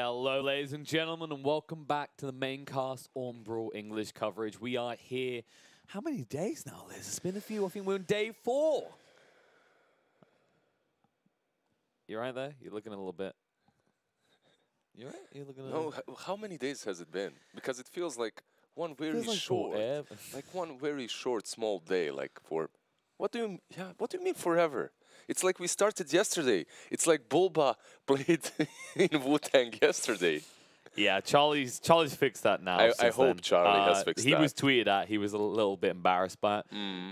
Hello, ladies and gentlemen, and welcome back to the Maincast Autumn Brawl English coverage. We are here. How many days now, Liz? It's been a few. I think we're on day 4. You right there? You're looking a little bit. You right? You're looking a little. No, how many days has it been? Because it feels like one very short, like one very short, small day. Like for, what do you mean forever? It's like we started yesterday. It's like Bulba played in WU TANG yesterday. Yeah, Charlie's fixed that now. I hope Charlie has fixed that. He was tweeted at. He was a little bit embarrassed by it.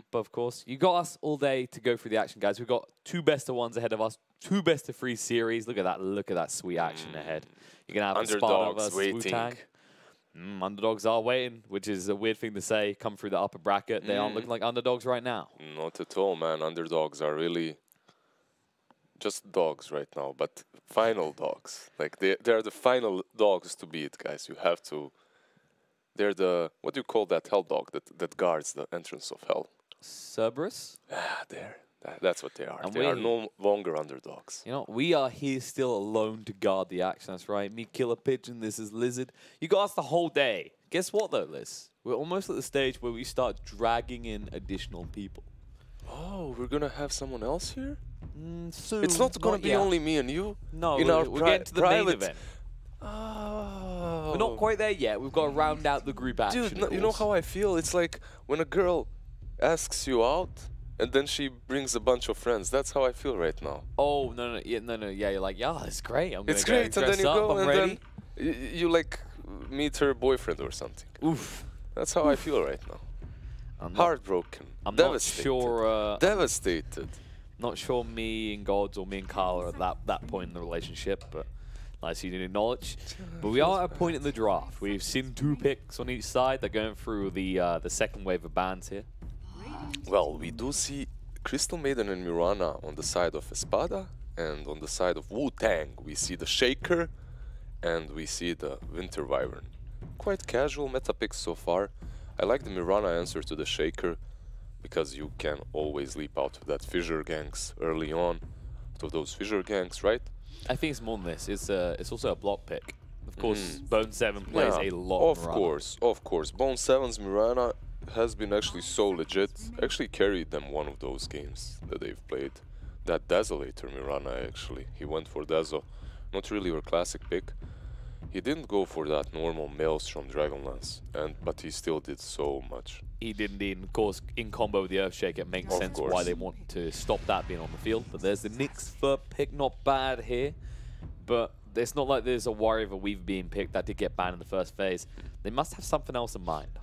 But of course, you got us all day to go through the action, guys. We've got 2 best of 1s ahead of us, 2 best of 3 series. Look at that! Look at that sweet action ahead. You're gonna have underdogs versus waiting. WU TANG. Underdogs are waiting, which is a weird thing to say. Come through the upper bracket, they aren't looking like underdogs right now. Not at all, man. Underdogs are really just dogs right now, but final dogs. Like they're the final dogs to beat, guys. You have to. They're the, what do you call that hell dog that guards the entrance of hell? Cerberus? Ah, that's what they are. And they are no longer underdogs. You know, we are here still alone to guard the action. That's right. Me, Killer Pigeon. This is Lizard. You got us the whole day. Guess what, though, Liz? We're almost at the stage where we start dragging in additional people. Oh, we're gonna have someone else here? Soon. It's not gonna be only me and you. No, we're getting to the main event. Oh. We're not quite there yet. We've got to round out the group action. Dude, you know how I feel? It's like when a girl asks you out and then she brings a bunch of friends. That's how I feel right now. Oh, no. Yeah, you're like, yeah, it's great. It's great, and then you go and then you like meet her boyfriend or something. Oof. That's how I feel right now. Heartbroken. I'm devastated. not sure. Devastated. Not sure me and Gods or me and Carl are at that point in the relationship, but nice you to acknowledge. But we are at a point in the draft. We've seen 2 picks on each side. They're going through the second wave of bans here. Well, we do see Crystal Maiden and Mirana on the side of Espada, and on the side of WU TANG we see the Shaker and we see the Winter Wyvern. Quite casual meta picks so far. I like the Mirana answer to the Shaker because you can always leap out of that fissure ganks early on, out of those fissure ganks, right? I think it's more than this. It's also a block pick. Of course, Bone 7 plays a lot of Mirana. Of course. Bone 7's Mirana has been actually so legit. Actually carried them one of those games that they've played. That Desolator Mirana, actually. He went for Deso. Not really your classic pick. He didn't go for that normal Maelstrom Dragonlance, but he still did so much. He did indeed, of course, in combo with the Earthshake, it makes sense why they want to stop that being on the field. But there's the Nyx third pick, not bad here. But it's not like there's a worry of a Weave being picked that did get banned in the first phase. They must have something else in mind.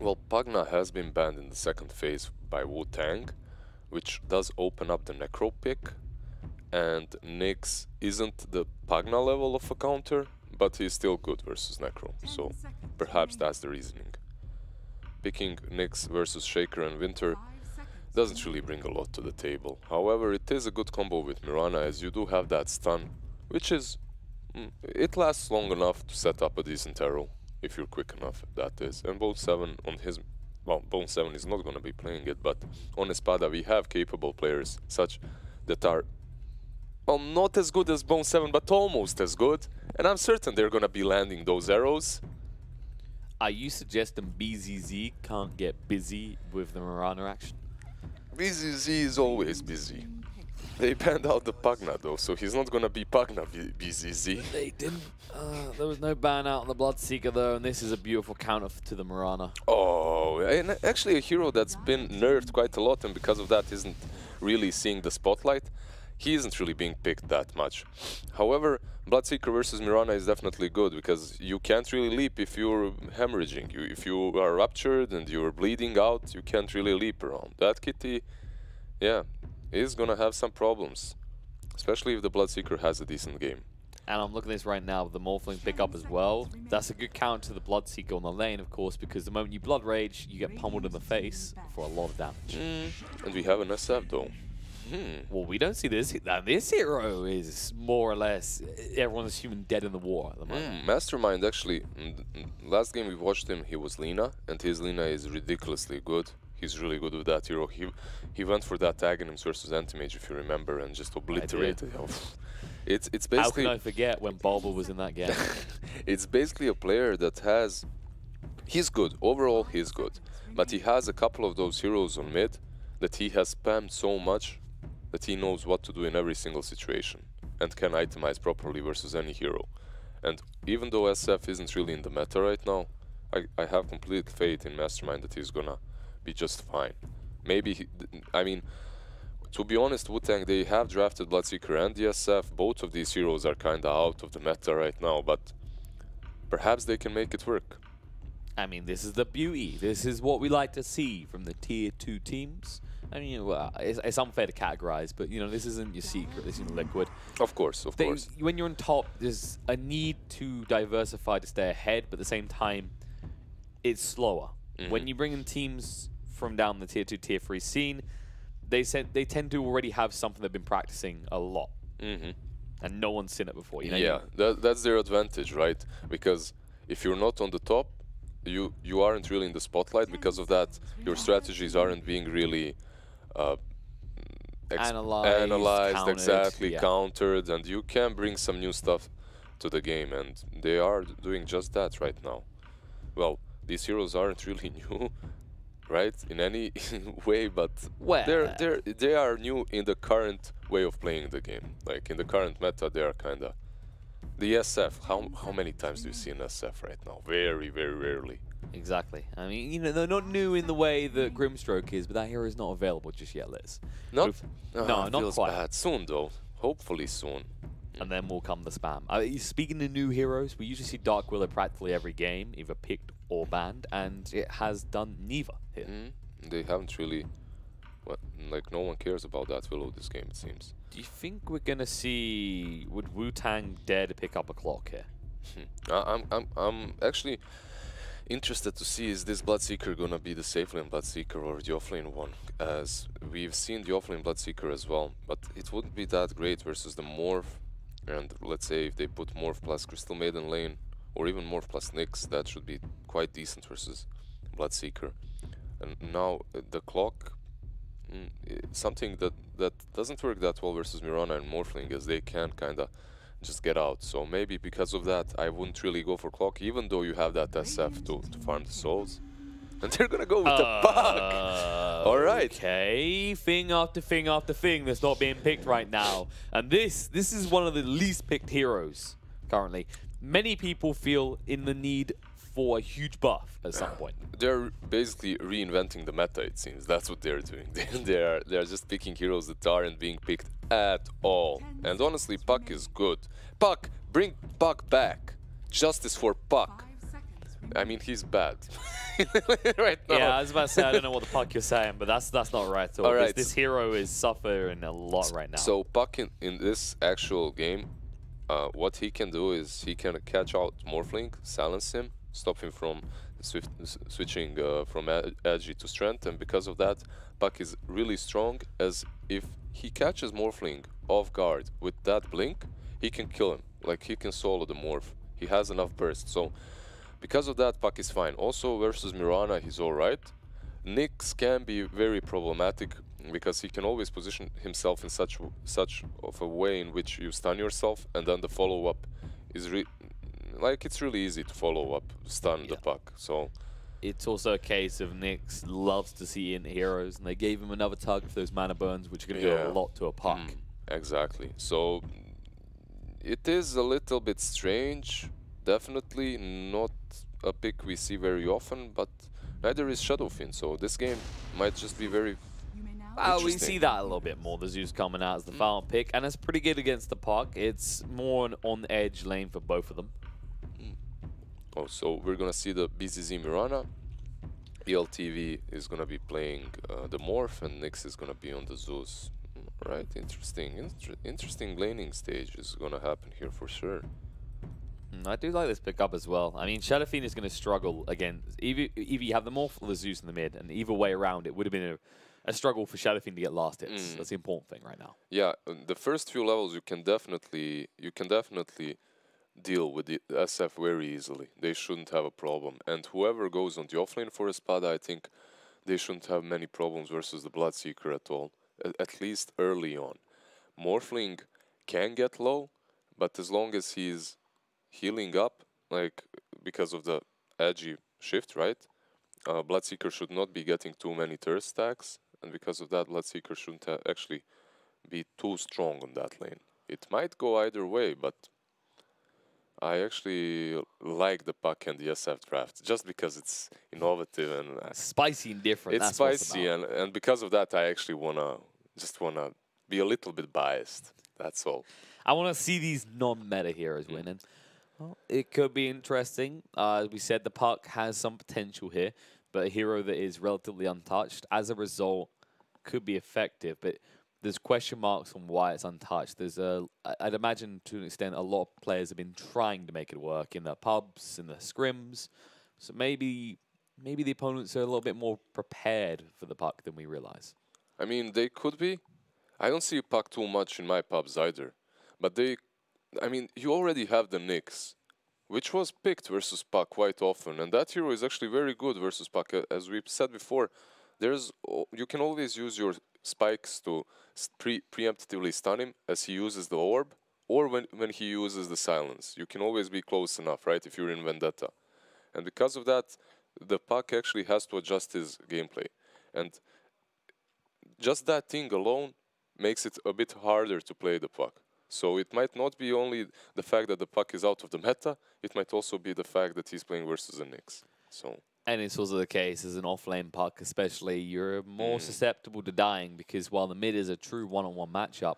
Well, Pugna has been banned in the second phase by WU TANG, which does open up the Necro pick. And Nyx isn't the Pugna level of a counter, but he's still good versus Necro, so perhaps that's the reasoning. Picking Nyx versus Shaker and Winter doesn't really bring a lot to the table. However, it is a good combo with Mirana, as you do have that stun, which is... it lasts long enough to set up a decent arrow, if you're quick enough, that is. And Bone 7 on his... well, Bone 7 is not going to be playing it, but on Espada we have capable players, such that are... well, not as good as Bone 7, but almost as good. And I'm certain they're gonna be landing those arrows. Are you suggesting BZZ can't get busy with the Mirana action? BZZ is always busy. They banned out the Pugna though, so he's not gonna be Pugna BZZ. They didn't. There was no ban out on the Bloodseeker though, and this is a beautiful counter to the Mirana. Oh, and actually a hero that's been nerfed quite a lot, and because of that isn't really seeing the spotlight. He isn't really being picked that much. However, Bloodseeker versus Mirana is definitely good because you can't really leap if you're hemorrhaging. If you are ruptured and you're bleeding out, you can't really leap around. That kitty, yeah, is gonna have some problems, especially if the Bloodseeker has a decent game. And I'm looking at this right now with the Morphling pickup as well. That's a good counter to the Bloodseeker on the lane, of course, because the moment you Blood Rage, you get pummeled in the face for a lot of damage. And we have an SF though. Well, we don't see this. This hero is more or less everyone's assuming dead in the war at the moment. Mastermind, actually, last game we watched him, he was Lina, and his Lina is ridiculously good. He's really good with that hero. He went for that Aghanim's versus Anti-Mage, if you remember, and just obliterated. It's How can basically I forget when Bulba was in that game? it's basically a player that has he's good overall. He's good, but he has a couple of those heroes on mid that he has spammed so much that he knows what to do in every single situation and can itemize properly versus any hero. And even though SF isn't really in the meta right now, I have complete faith in Mastermind that he's gonna be just fine. Maybe, I mean, to be honest, WU TANG, they have drafted Bloodseeker and the SF. Both of these heroes are kinda out of the meta right now, but perhaps they can make it work. I mean, this is the beauty. This is what we like to see from the tier 2 teams. I mean, well, it's unfair to categorize, but you know, this isn't your secret. This isn't Liquid. Of course, of course. When you're on top, there's a need to diversify to stay ahead, but at the same time, it's slower. When you bring in teams from down the tier 2, tier 3 scene, they tend to already have something they've been practicing a lot, and no one's seen it before. You know? Yeah, that's their advantage, right? Because if you're not on the top, you aren't really in the spotlight. Because of that, your strategies aren't being really analyzed, countered, exactly, countered, and you can bring some new stuff to the game, and they are doing just that right now. Well, these heroes aren't really new, right, in any way, but they are new in the current way of playing the game. Like in the current meta, they are kinda the SF. How many times do you see an SF right now? Very, very rarely. Exactly. I mean, you know, they're not new in the way that Grimstroke is, but that hero is not available just yet, Liz. Not? No, not quite. Bad. Soon, though. Hopefully soon. And then will come the spam. Speaking of new heroes, we usually see Dark Willow practically every game, either picked or banned, and it has done neither here. They haven't really... like, no one cares about that Willow this game, it seems. Do you think we're going to see... Would WU TANG dare to pick up a clock here? I'm actually interested to see, is this Bloodseeker gonna be the safe lane Bloodseeker or the offlane one? As we've seen the offlane Bloodseeker as well, but it wouldn't be that great versus the Morph. And let's say if they put Morph plus Crystal Maiden lane, or even Morph plus Nyx, that should be quite decent versus Bloodseeker. And now the clock, something that doesn't work that well versus Mirana and Morphling, as they can kinda just get out. So maybe because of that, I wouldn't really go for clock, even though you have that SF to farm the souls. And they're gonna go with the Puck! Alright. Okay, thing after thing after thing that's not being picked right now. And this is one of the least picked heroes currently. Many people feel in the need for a huge buff at some point. They're basically reinventing the meta, it seems. That's what they're doing. they are just picking heroes that aren't being picked at all. And honestly, Puck is good. Puck, bring Puck back. Justice for Puck. I mean, he's bad right now. Yeah, I was about to say, I don't know what the Puck you're saying, but that's not right at all. Right. This hero is suffering a lot right now. So Puck in this actual game, what he can do is he can catch out Morphling, silence him, stop him from switching from edgy to strength, and because of that, Puck is really strong, as if he catches Morphling off guard with that blink, he can kill him. Like, he can solo the Morph. He has enough burst, so because of that, Puck is fine. Also, versus Mirana, he's alright. Nyx can be very problematic, because he can always position himself in such of a way in which you stun yourself, and then the follow-up is like, it's really easy to follow up, stun the Puck. So it's also a case of Nyx loves to see in heroes, and they gave him another target for those mana burns, which are going to go a lot to a Puck. Exactly. So it is a little bit strange. Definitely not a pick we see very often, but neither is Shadowfiend. So this game might just be very we see that a little bit more. The Zeus coming out as the final pick, and it's pretty good against the Puck. It's more an on-edge lane for both of them. Oh, so we're gonna see the BZZ Mirana. ELTV is gonna be playing the Morph, and Nyx is gonna be on the Zeus. Right, interesting laning stage is gonna happen here for sure. I do like this pickup as well. I mean, Shadowfiend is going to struggle again. Either you have the Morph or the Zeus in the mid, and either way around, it would have been a struggle for Shadowfiend to get last hits. That's the important thing right now. Yeah, the first few levels you can definitely deal with the SF very easily. They shouldn't have a problem. And whoever goes on the offlane for Espada, I think they shouldn't have many problems versus the Bloodseeker at all. At least early on. Morphling can get low, but as long as he's healing up, like because of the edgy shift, right? Bloodseeker should not be getting too many thirst stacks, and because of that, Bloodseeker shouldn't actually be too strong on that lane. It might go either way, but I actually like the Puck and the SF draft just because it's innovative and spicy and different. It's spicy, and because of that, I actually wanna be a little bit biased. That's all. I want to see these non-meta heroes winning. Well, it could be interesting. As we said, the Puck has some potential here, but a hero that is relatively untouched, as a result, could be effective. But there's question marks on why it's untouched. There's I'd imagine to an extent, a lot of players have been trying to make it work in the pubs, in the scrims. So maybe the opponents are a little bit more prepared for the Puck than we realize. I mean, they could be. I don't see Puck too much in my pubs either. But I mean, you already have the Nyx, which was picked versus Puck quite often. And that hero is actually very good versus Puck. As we've said before, you can always use your spikes to preemptively stun him as he uses the orb, or when he uses the silence. You can always be close enough, right, if you're in Vendetta. And because of that, the Puck actually has to adjust his gameplay. And just that thing alone makes it a bit harder to play the Puck. So it might not be only the fact that the Puck is out of the meta, it might also be the fact that he's playing versus a Nyx. So. And it's also the case as an off-lane Puck, especially, you're more susceptible to dying because while the mid is a true one-on-one matchup,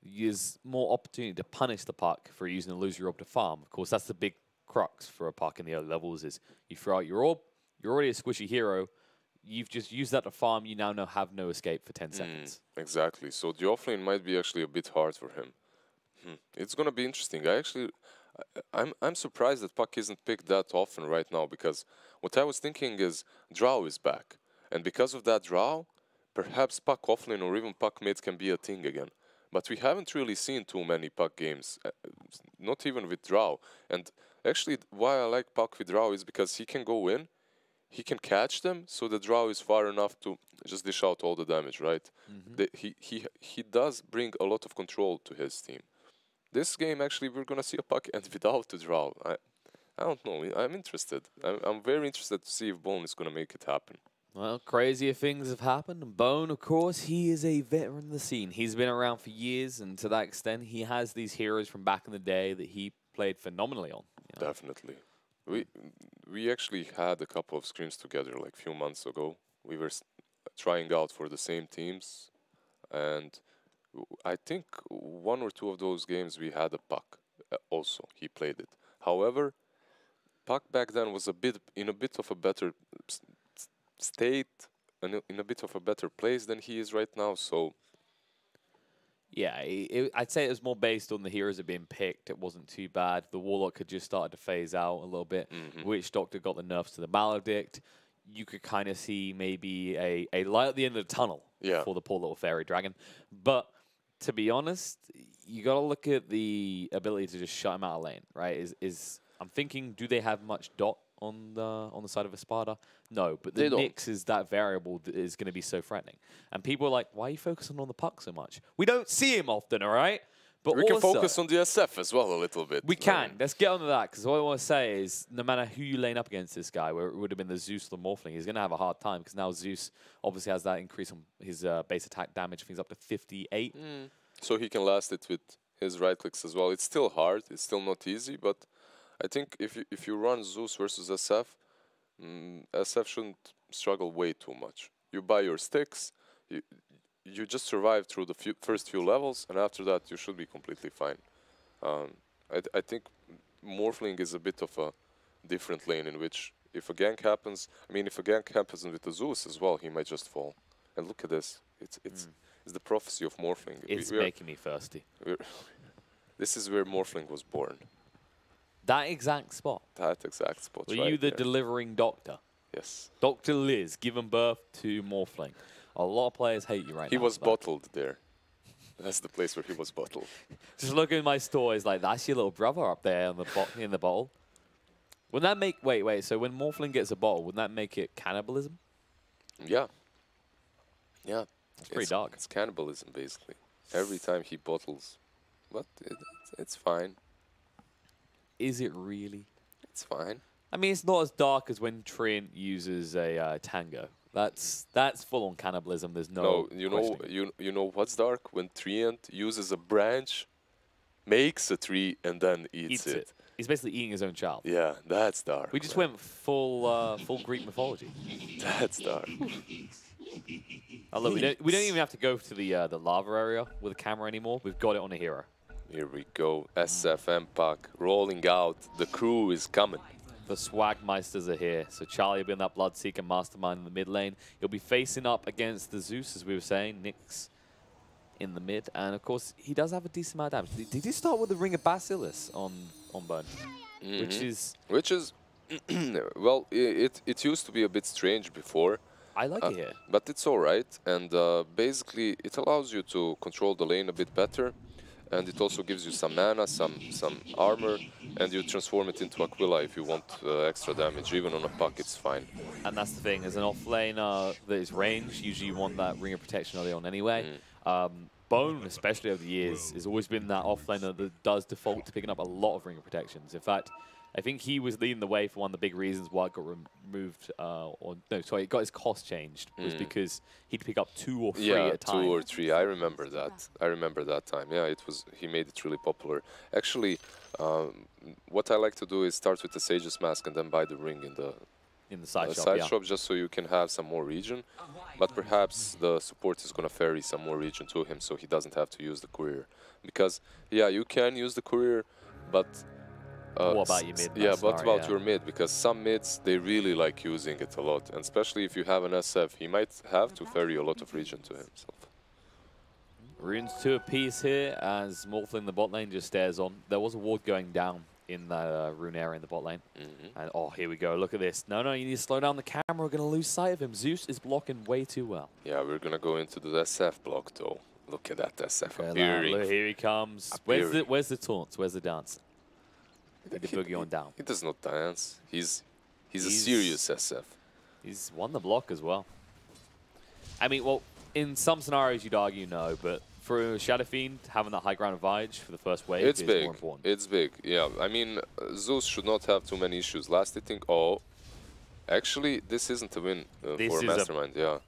there's more opportunity to punish the Puck for using the Lose Your Orb to farm. Of course, that's the big crux for a Puck in the early levels is you throw out your orb, you're already a squishy hero, you've just used that to farm, you now have no escape for 10 seconds. Exactly. So the offlane might be actually a bit hard for him. It's going to be interesting. I'm surprised that Puck isn't picked that often right now because what I was thinking is Drow is back. And because of that Drow, perhaps Puck offlane or even Puck mid can be a thing again. But we haven't really seen too many Puck games, not even with Drow. And actually, why I like Puck with Drow is because he can go in, he can catch them, so the Drow is far enough to just dish out all the damage, right? He does bring a lot of control to his team. This game, actually, we're going to see a Puck and without the Drow. I don't know. I'm interested. I'm very interested to see if Bone is going to make it happen. Well, crazier things have happened. And Bone, of course, he is a veteran of the scene. He's been around for years, and to that extent, he has these heroes from back in the day that he played phenomenally on. You know? Definitely. We actually had a couple of scrims together like a few months ago. We were trying out for the same teams, and I think one or two of those games we had a Puck also. He played it. However, Puck back then was in a bit of a better state and in a bit of a better place than he is right now. So yeah, I'd say it was more based on the heroes that had been picked. It wasn't too bad. The Warlock had just started to phase out a little bit. Witch Doctor got the nerfs to the Maledict. You could kind of see maybe a light at the end of the tunnel for the poor little fairy dragon. But to be honest, you got to look at the ability to just shut him out of lane, right? I'm thinking, do they have much dot on the side of Espada? No, but the Nyx is that variable that is going to be so threatening. And people are like, why are you focusing on the Puck so much? We don't see him often, all right? But we can focus on the SF as well a little bit. We can. Let's get on to that, because what I want to say is, no matter who you lane up against this guy, where it would have been the Zeus or the Morphling, he's going to have a hard time, because now Zeus obviously has that increase on his base attack damage. I think it's up to 58. So he can last it with his right clicks as well. It's still hard. It's still not easy, but I think if you run Zeus versus SF, SF shouldn't struggle way too much. You buy your sticks, you just survive through the first few levels, and after that you should be completely fine. I think Morphling is a bit of a different lane in which if a gank happens, if a gank happens with the Zeus as well, he might just fall. And look at this. It's the prophecy of Morphling. It's making me thirsty. This is where Morphling was born. That exact spot. That exact spot. Were you the delivering doctor? Yes. Dr. Liz, giving birth to Morphling. A lot of players hate you right now. He was bottled there. That's the place where he was bottled. Just looking at my stories, like, that's your little brother up there in the bottle. Wouldn't that make... Wait. So when Morphling gets a bottle, wouldn't that make it cannibalism? Yeah. Yeah. It's pretty dark. It's cannibalism, basically. Every time he bottles but it's fine. Is it really? It's fine. I mean, it's not as dark as when Trent uses a tango. That's full-on cannibalism. There's no. No, you know what's dark? When Trent uses a branch, makes a tree, and then eats it. He's basically eating his own child. Yeah, that's dark. We just went full Greek mythology. That's dark. Although we don't even have to go to the lava area with a camera anymore. We've got it on a hero. Here we go. SF Pack rolling out. The crew is coming. The Swagmeisters are here. So Charlie will be in that Bloodseeker mastermind in the mid lane. He'll be facing up against the Zeus, as we were saying. Nyx in the mid. And of course, he does have a decent amount of damage. Did he start with the Ring of Bacillus on Bone? Which is well, it used to be a bit strange before. I like it here. But it's alright. And basically, it allows you to control the lane a bit better. And it also gives you some mana, some armor, and you transform it into Aquila if you want extra damage. Even on a puck, it's fine. And that's the thing, as an off-laner that is range, usually you want that Ring of Protection early on anyway. Bone, especially over the years, has always been that off-laner that does default to picking up a lot of Ring of Protections. In fact, I think he was leading the way for one of the big reasons why it got removed, it got his cost changed, was because he'd pick up 2 or 3 at a time. 2 or 3. I remember that. I remember that time. Yeah, he made it really popular. Actually, what I like to do is start with the Sage's Mask and then buy the ring in the side shop, just so you can have some more regen. But perhaps the support is going to ferry some more regen to him, so he doesn't have to use the courier. Because, yeah, you can use the courier, but... what about your mid? Yeah, what about your mid? Because some mids, they really like using it a lot. And especially if you have an SF, he might have to ferry a lot of regen to himself. Runes 2 apiece here as Morphle in the bot lane just stares on. There was a ward going down in that rune area in the bot lane. And oh, here we go. Look at this. No, you need to slow down the camera. We're going to lose sight of him. Zeus is blocking way too well. Yeah, we're going to go into the SF block, though. Look at that SF appearing. Look, here he comes. Where's the taunts? Where's the dance? The boogie on down. He does not dance. He's a serious SF. He's won the block as well. I mean, well, in some scenarios you'd argue no, but for Shadow Fiend, having that high ground advantage for the first wave is more important. It's big, yeah. I mean, Zeus should not have too many issues. Last hitting, actually, this isn't a win for Mastermind, yeah.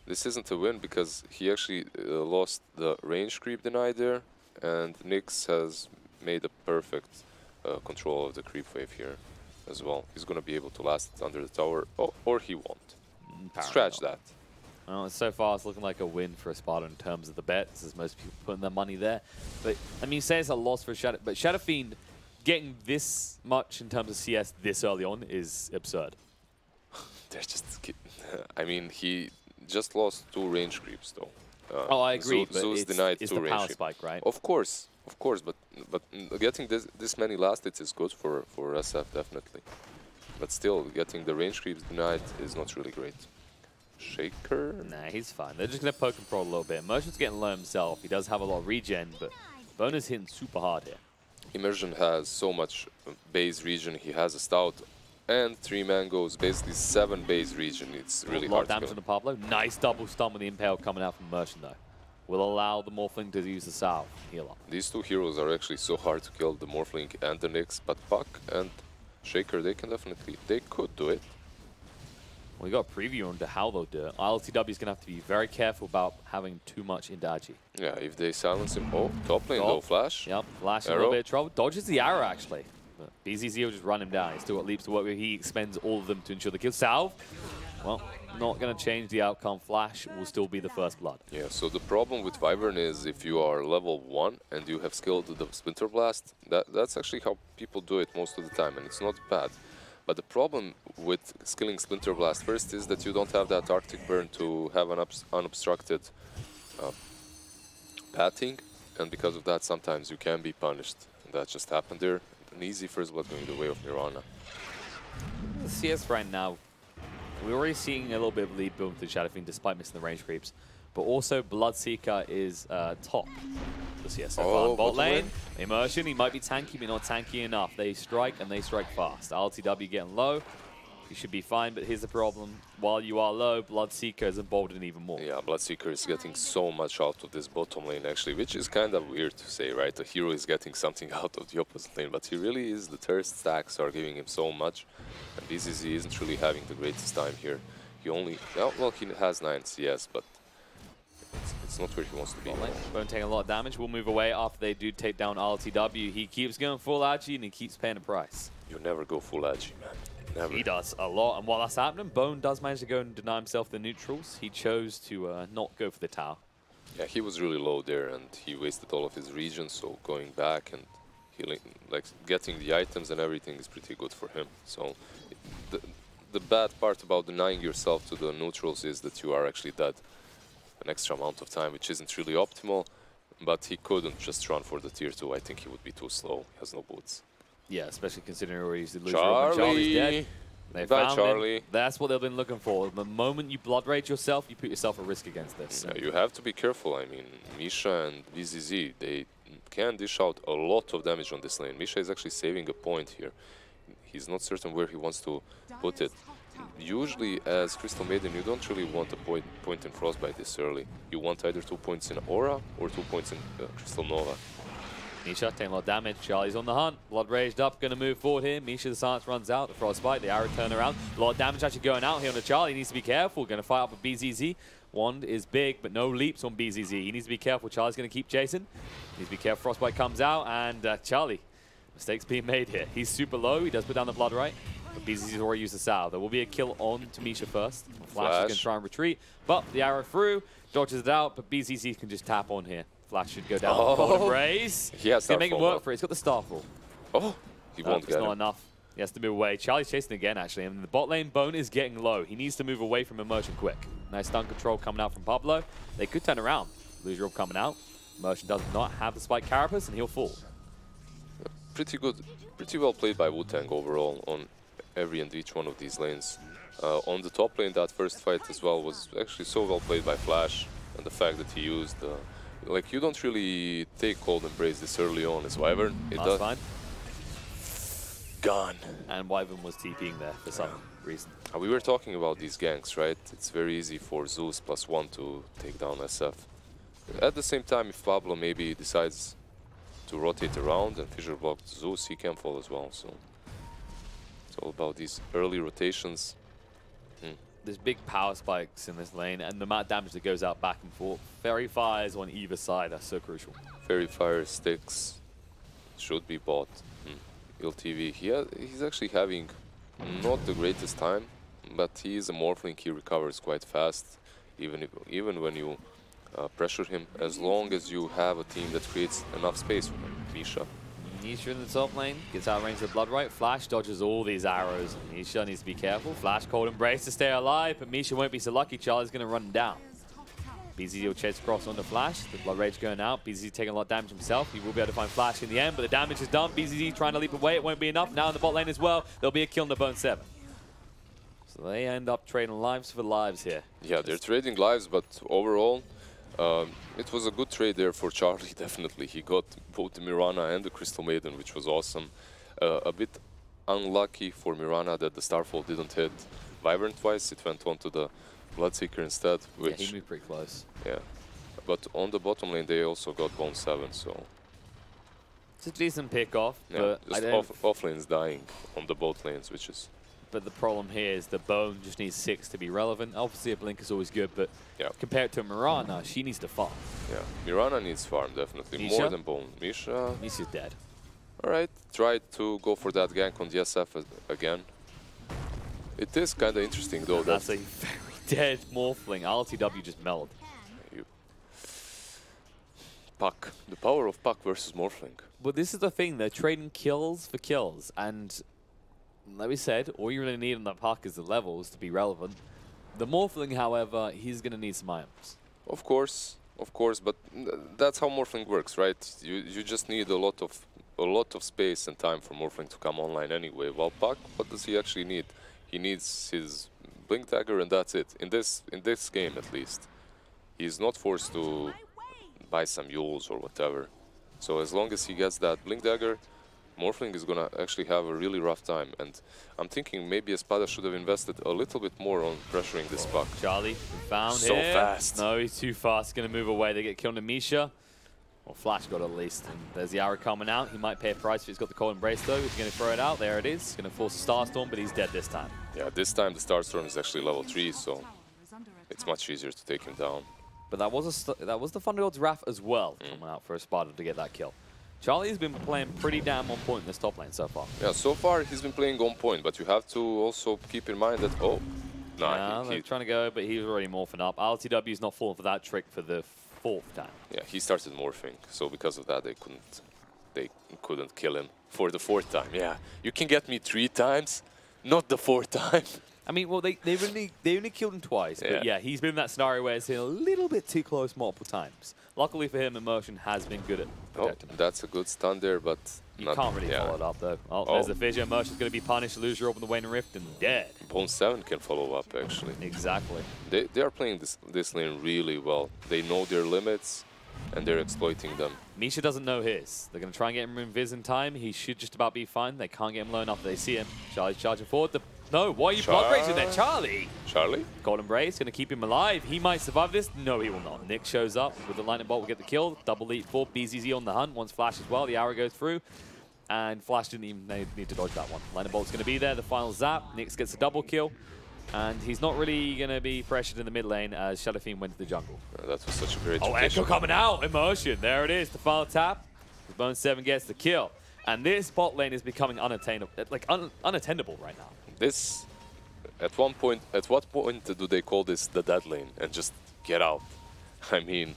This isn't a win because he actually lost the range creep denied there, and Nyx has made a perfect control of the creep wave here as well. He's going to be able to last it under the tower, or he won't. Scratch that. Well, so far it's looking like a win for Espada in terms of the bets, as most people putting their money there. But I mean, say it's a loss for Shadow, but Shadow Fiend getting this much in terms of CS this early on is absurd. They're just, I mean, he just lost 2 range creeps though. I agree. Zeus denied 2 range power spike, right? Of course, but getting this many last hits is good for SF definitely. But still, getting the range creeps denied is not really great. Shaker? Nah, he's fine. They're just going to poke and prod a little bit. Merchant's getting low himself. He does have a lot of regen, but Bone is hitting super hard here. Immersion has so much base regen. He has a stout and 3 mangoes, basically 7 base regen. It's really hard to kill. A lot of damage on the Pablo. Nice double stun with the Impale coming out from Merchant, though. Will allow the Morphling to use the salve. Heal up. These 2 heroes are actually so hard to kill, the Morphling and the Nyx, but Puck and Shaker, they could do it. We got a preview into how they'll do it. ILTW is going to have to be very careful about having too much into Agi. Yeah, if they silence him. Oh, top lane though, Flash. Yep, Flash in a little bit of trouble. Dodges the arrow, actually. But BZZ will just run him down. He's still got leaps to work with. He expends all of them to ensure the kill. Salve, well, not going to change the outcome. Flash will still be the first blood. Yeah, so the problem with Wyvern is if you are level 1 and you have skilled the Splinter Blast, that's actually how people do it most of the time, and it's not bad. But the problem with skilling Splinter Blast first is that you don't have that Arctic Burn to have an unobstructed pathing, and because of that sometimes you can be punished. And that just happened there. An easy first blood going the way of Nirvana. The CS right now, we're already seeing a little bit of lead build to Shadow Fiend despite missing the range creeps. But also Bloodseeker is top the CS so far. Bot lane, Immersion, he might be tanky, but not tanky enough. They strike and they strike fast. LTW getting low. You should be fine, but here's the problem. While you are low, Bloodseeker is emboldened even more. Yeah, Bloodseeker is getting so much out of this bottom lane, actually, which is kind of weird to say, right? A hero is getting something out of the opposite lane, but he really is. The thirst stacks are giving him so much, and BZZ isn't really having the greatest time here. He only... well, he has 9 CS, but it's not where he wants to be. Bone taking a lot of damage. We'll move away after they do take down RTW. He keeps going full agi, and he keeps paying a price. You never go full agi, man. Never. He does a lot, and while that's happening, Bone does manage to go and deny himself the neutrals. He chose to not go for the tower. Yeah, he was really low there, and he wasted all of his regen, so going back and healing, like getting the items and everything is pretty good for him. So the bad part about denying yourself to the neutrals is that you are actually dead an extra amount of time, which isn't really optimal, but he couldn't just run for the tier 2. I think he would be too slow. He has no boots. Yeah, especially considering where he's the loser. Charlie's dead. They Bye, found Charlie. him. That's what they've been looking for. The moment you blood rage yourself, you put yourself at risk against this. Yeah, you have to be careful. I mean, Misha and BZZ, they can dish out a lot of damage on this lane. Misha is actually saving a point here. He's not certain where he wants to put it. Usually, as Crystal Maiden, you don't really want a point in Frostbite this early. You want either 2 points in Aura or 2 points in Crystal Nova. Misha taking a lot of damage. Charlie's on the hunt. Blood raged up, going to move forward here. Misha, the silence runs out. The Frostbite, the arrow turn around. A lot of damage actually going out here on the Charlie. He needs to be careful. Going to fight up with BZZ. Wand is big, but no leaps on BZZ. He needs to be careful. Charlie's going to keep chasing. Needs to be careful. Frostbite comes out, and Charlie, mistakes being made here. He's super low. He does put down the Blood Right, but BZZ's already used the Salve. There will be a kill on to Misha first. Flash is going to try and retreat, but the arrow through, dodges it out, but BZZ can just tap on here. Flash should go down. Oh. Raise. He has to make him work for it. He's got the Starfall. Oh, he won't get it. It's not enough. He has to move away. Charlie's chasing again, actually, and the bot lane Bone is getting low. He needs to move away from Immersion quick. Nice stun control coming out from Pablo. They could turn around. Loser Orb coming out. Immersion does not have the spike carapace, and he'll fall. Pretty good. Pretty well played by WU TANG overall on every and each one of these lanes. On the top lane, that first fight as well was actually so well played by Flash, and the fact that he used like, you don't really take Cold Embrace this early on as Wyvern. That's fine. Gone. And Wyvern was TPing there for some reason. We were talking about these ganks, right? It's very easy for Zeus +1 to take down SF. At the same time, if Pablo maybe decides to rotate around and fissure block Zeus, he can fall as well. So it's all about these early rotations. There's big power spikes in this lane, and the amount of damage that goes out back and forth. Fairy Fires on either side are so crucial. Fairy Fire sticks should be bought. LTV, he's actually having not the greatest time, but he is a Morphling. He recovers quite fast, even when you pressure him, as long as you have a team that creates enough space for him. Misha. Misha in the top lane, gets out of range of the Blood Right. Flash dodges all these arrows. Misha needs to be careful. Flash Cold Embrace to stay alive, but Misha won't be so lucky. Charlie's going to run him down. BZZ will chase across on the Flash. The Blood Rage going out. BZZ taking a lot of damage himself. He will be able to find Flash in the end, but the damage is done. BZZ trying to leap away. It won't be enough. Now in the bot lane as well, there'll be a kill on the Bone 7. So they end up trading lives for lives here. Yeah, they're trading lives, but overall, it was a good trade there for Charlie, definitely. He got both the Mirana and the Crystal Maiden, which was awesome. A bit unlucky for Mirana that the Starfall didn't hit Wyvern twice. It went on to the Bloodseeker instead, which... Yeah, he moved pretty close. Yeah. But on the bottom lane, they also got Bone 7, so... It's a decent pick-off, yeah, but just off lanes dying on the both lanes, which is... But the problem here is the Bone just needs 6 to be relevant. Obviously, a Blink is always good, but compared to Mirana, she needs to farm. Yeah, Mirana needs farm, definitely. Misha? More than Bone. Misha's dead. Alright, try to go for that gank on the SF again. It is kind of interesting, though. That's a very dead Morphling. RTW just mellowed. Puck. The power of Puck versus Morphling. But this is the thing, they're trading kills for kills, and... like we said, all you really need on the Puck is the levels to be relevant. The Morphling, however, he's going to need some items. Of course, but that's how Morphling works, right? You just need a lot of space and time for Morphling to come online anyway. While Puck, what does he actually need? He needs his Blink Dagger, and that's it. In this game, at least, he's not forced to buy some Yules or whatever. So as long as he gets that Blink Dagger, Morphling is gonna actually have a really rough time, and I'm thinking maybe Espada should have invested a little bit more on pressuring this puck. Charlie found so him. fast. No, he's too fast. He's going to move away. They get killed to Misha. Well, Flash got at least. And there's the arrow coming out. He might pay a price if he's got the cold embrace though. He's going to throw it out. There it is. He's going to force a Starstorm, but he's dead this time. Yeah, this time the Starstorm is actually level 3, so it's much easier to take him down. But that was the Thunder God's Wrath as well coming out for Espada to get that kill. Charlie's been playing pretty damn on point in this top lane so far. Yeah, so far he's been playing on point, but you have to also keep in mind that, oh, nah, they're trying to go, but he's already morphing up. LTW's not falling for that trick for the 4th time. Yeah, he started morphing, so because of that they couldn't kill him for the 4th time. Yeah, you can get me 3 times, not the 4th time. I mean, well, they only killed him twice, but yeah, he's been in that scenario where it's been a little bit too close multiple times. Luckily for him, Immersion has been good at protecting him. That's a good stun there, but you can't really follow it up though. Oh, there's the fissure. Immersion's going to be punished. Lose your open the Wayne Rift and dead. Bone 7 can follow up actually. Exactly. They are playing this lane really well. They know their limits and they're exploiting them. Misha doesn't know his. They're going to try and get him invis in time. He should just about be fine. They can't get him low enough. They see him. Charlie's charging forward. No, why are you blood raging there, Charlie? Charlie? Cold Embrace, going to keep him alive. He might survive this. No, he will not. Nick shows up with the lightning bolt, will get the kill. Double leap for BZZ on the hunt. Once Flash as well, the arrow goes through. And Flash didn't even need to dodge that one. Lightning bolt's going to be there. The final zap. Nix gets a double kill. And he's not really going to be pressured in the mid lane as Shadow Fiend went to the jungle. That was such a great rotation. Echo coming out. Immersion. There it is. The final tap. Bone 7 gets the kill. And this bot lane is becoming unattainable, unattendable right now. This, at what point do they call this the dead lane and just get out? I mean,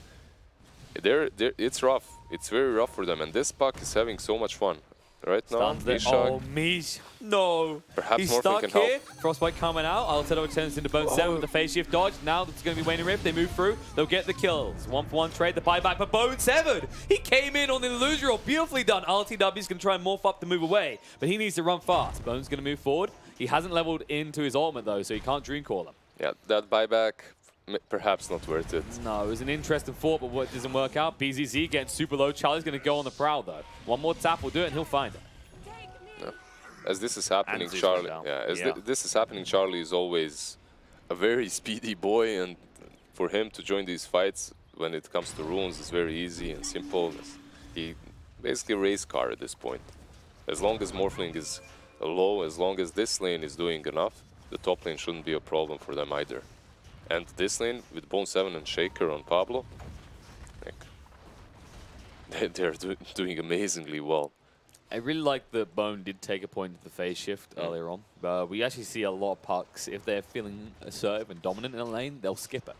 it's rough. It's very rough for them, and this puck is having so much fun. Right now, Misha. Oh, Misha. No. Perhaps he's Morphling stuck can here. help. Frostbite coming out. Altero turns into Bone 7 with the phase shift dodge. Now it's going to be Wayne and Rift. They move through. They'll get the kills. 1-for-1 trade. The buyback for Bone 7. He came in on the illusion roll. Beautifully done. LTW's going to try and morph up to move away, but he needs to run fast. Bone's going to move forward. He hasn't leveled into his ultimate, though, so he can't Dream Call him. Yeah, that buyback, perhaps not worth it. No, it was an interesting thought, but what doesn't work out. BZZ getting super low. Charlie's going to go on the prowl, though. One more tap will do it, and he'll find it. No. As this is happening, Charlie. This is happening, Charlie is always a very speedy boy, and for him to join these fights when it comes to runes is very easy and simple. He basically race car at this point. As long as Morphling is low, as long as this lane is doing enough, the top lane shouldn't be a problem for them either. And this lane with Bone 7 and Shaker on Pablo, they're doing amazingly well. I really like that Bone did take a point at the phase shift earlier on. But we actually see a lot of pucks, if they're feeling assertive and dominant in a lane, they'll skip it.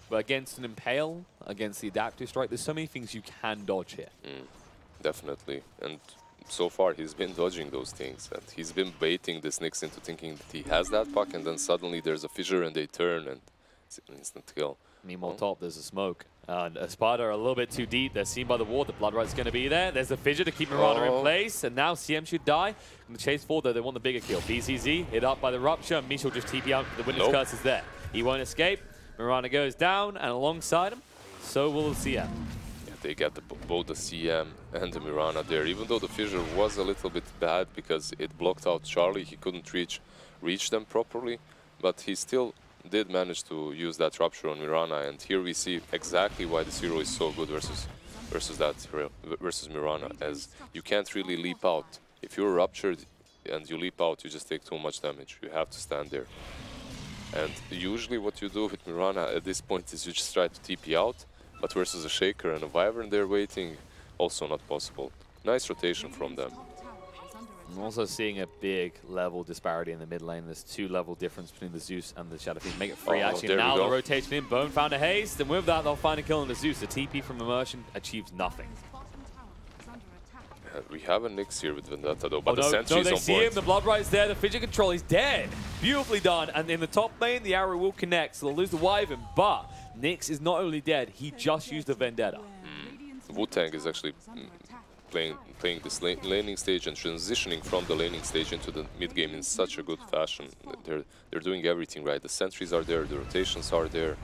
But against an Impale, against the Adaptive Strike, there's so many things you can dodge here. Definitely. And so far he's been dodging those things. And he's been baiting this Nyx into thinking that he has that puck, and then suddenly there's a fissure and they turn and it's an instant kill. Meanwhile, top, there's a smoke. And Espada are a little bit too deep. They're seen by the ward. The Blood Right's going to be there. There's the fissure to keep Mirana in place. And now CM should die. And the chase forward, though, they want the bigger kill. BZZ hit up by the Rupture. Misha will just TP out. The Witness Curse is there. He won't escape. Mirana goes down, and alongside him, so will CM. Yeah, they get both the CM and the Mirana there. Even though the fissure was a little bit bad because it blocked out Charlie, he couldn't reach them properly. But he still did manage to use that Rupture on Mirana, and here we see exactly why this hero is so good versus Mirana, as you can't really leap out. If you're ruptured and you leap out, you just take too much damage. You have to stand there. And usually what you do with Mirana at this point is you just try to TP out, but versus a Shaker and a Wyvern there waiting, also not possible. Nice rotation from them. I'm also seeing a big level disparity in the mid lane. There's 2 level difference between the Zeus and the Shadow Fiend. Make it 3 actually. Now the rotation in. Bone found a haste, and with that they'll find a kill on the Zeus. The TP from Immersion achieves nothing. We have a Nyx here with Vendetta though, but the sentry's no, on they point. See him, the Blood Right's there, the fidget control is dead. Beautifully done, and in the top lane, the arrow will connect, so they'll lose the Wyvern, but Nyx is not only dead, he just used the Vendetta. WU TANG is actually playing this laning stage and transitioning from the laning stage into the mid game in such a good fashion. They're doing everything right. The sentries are there, the rotations are there.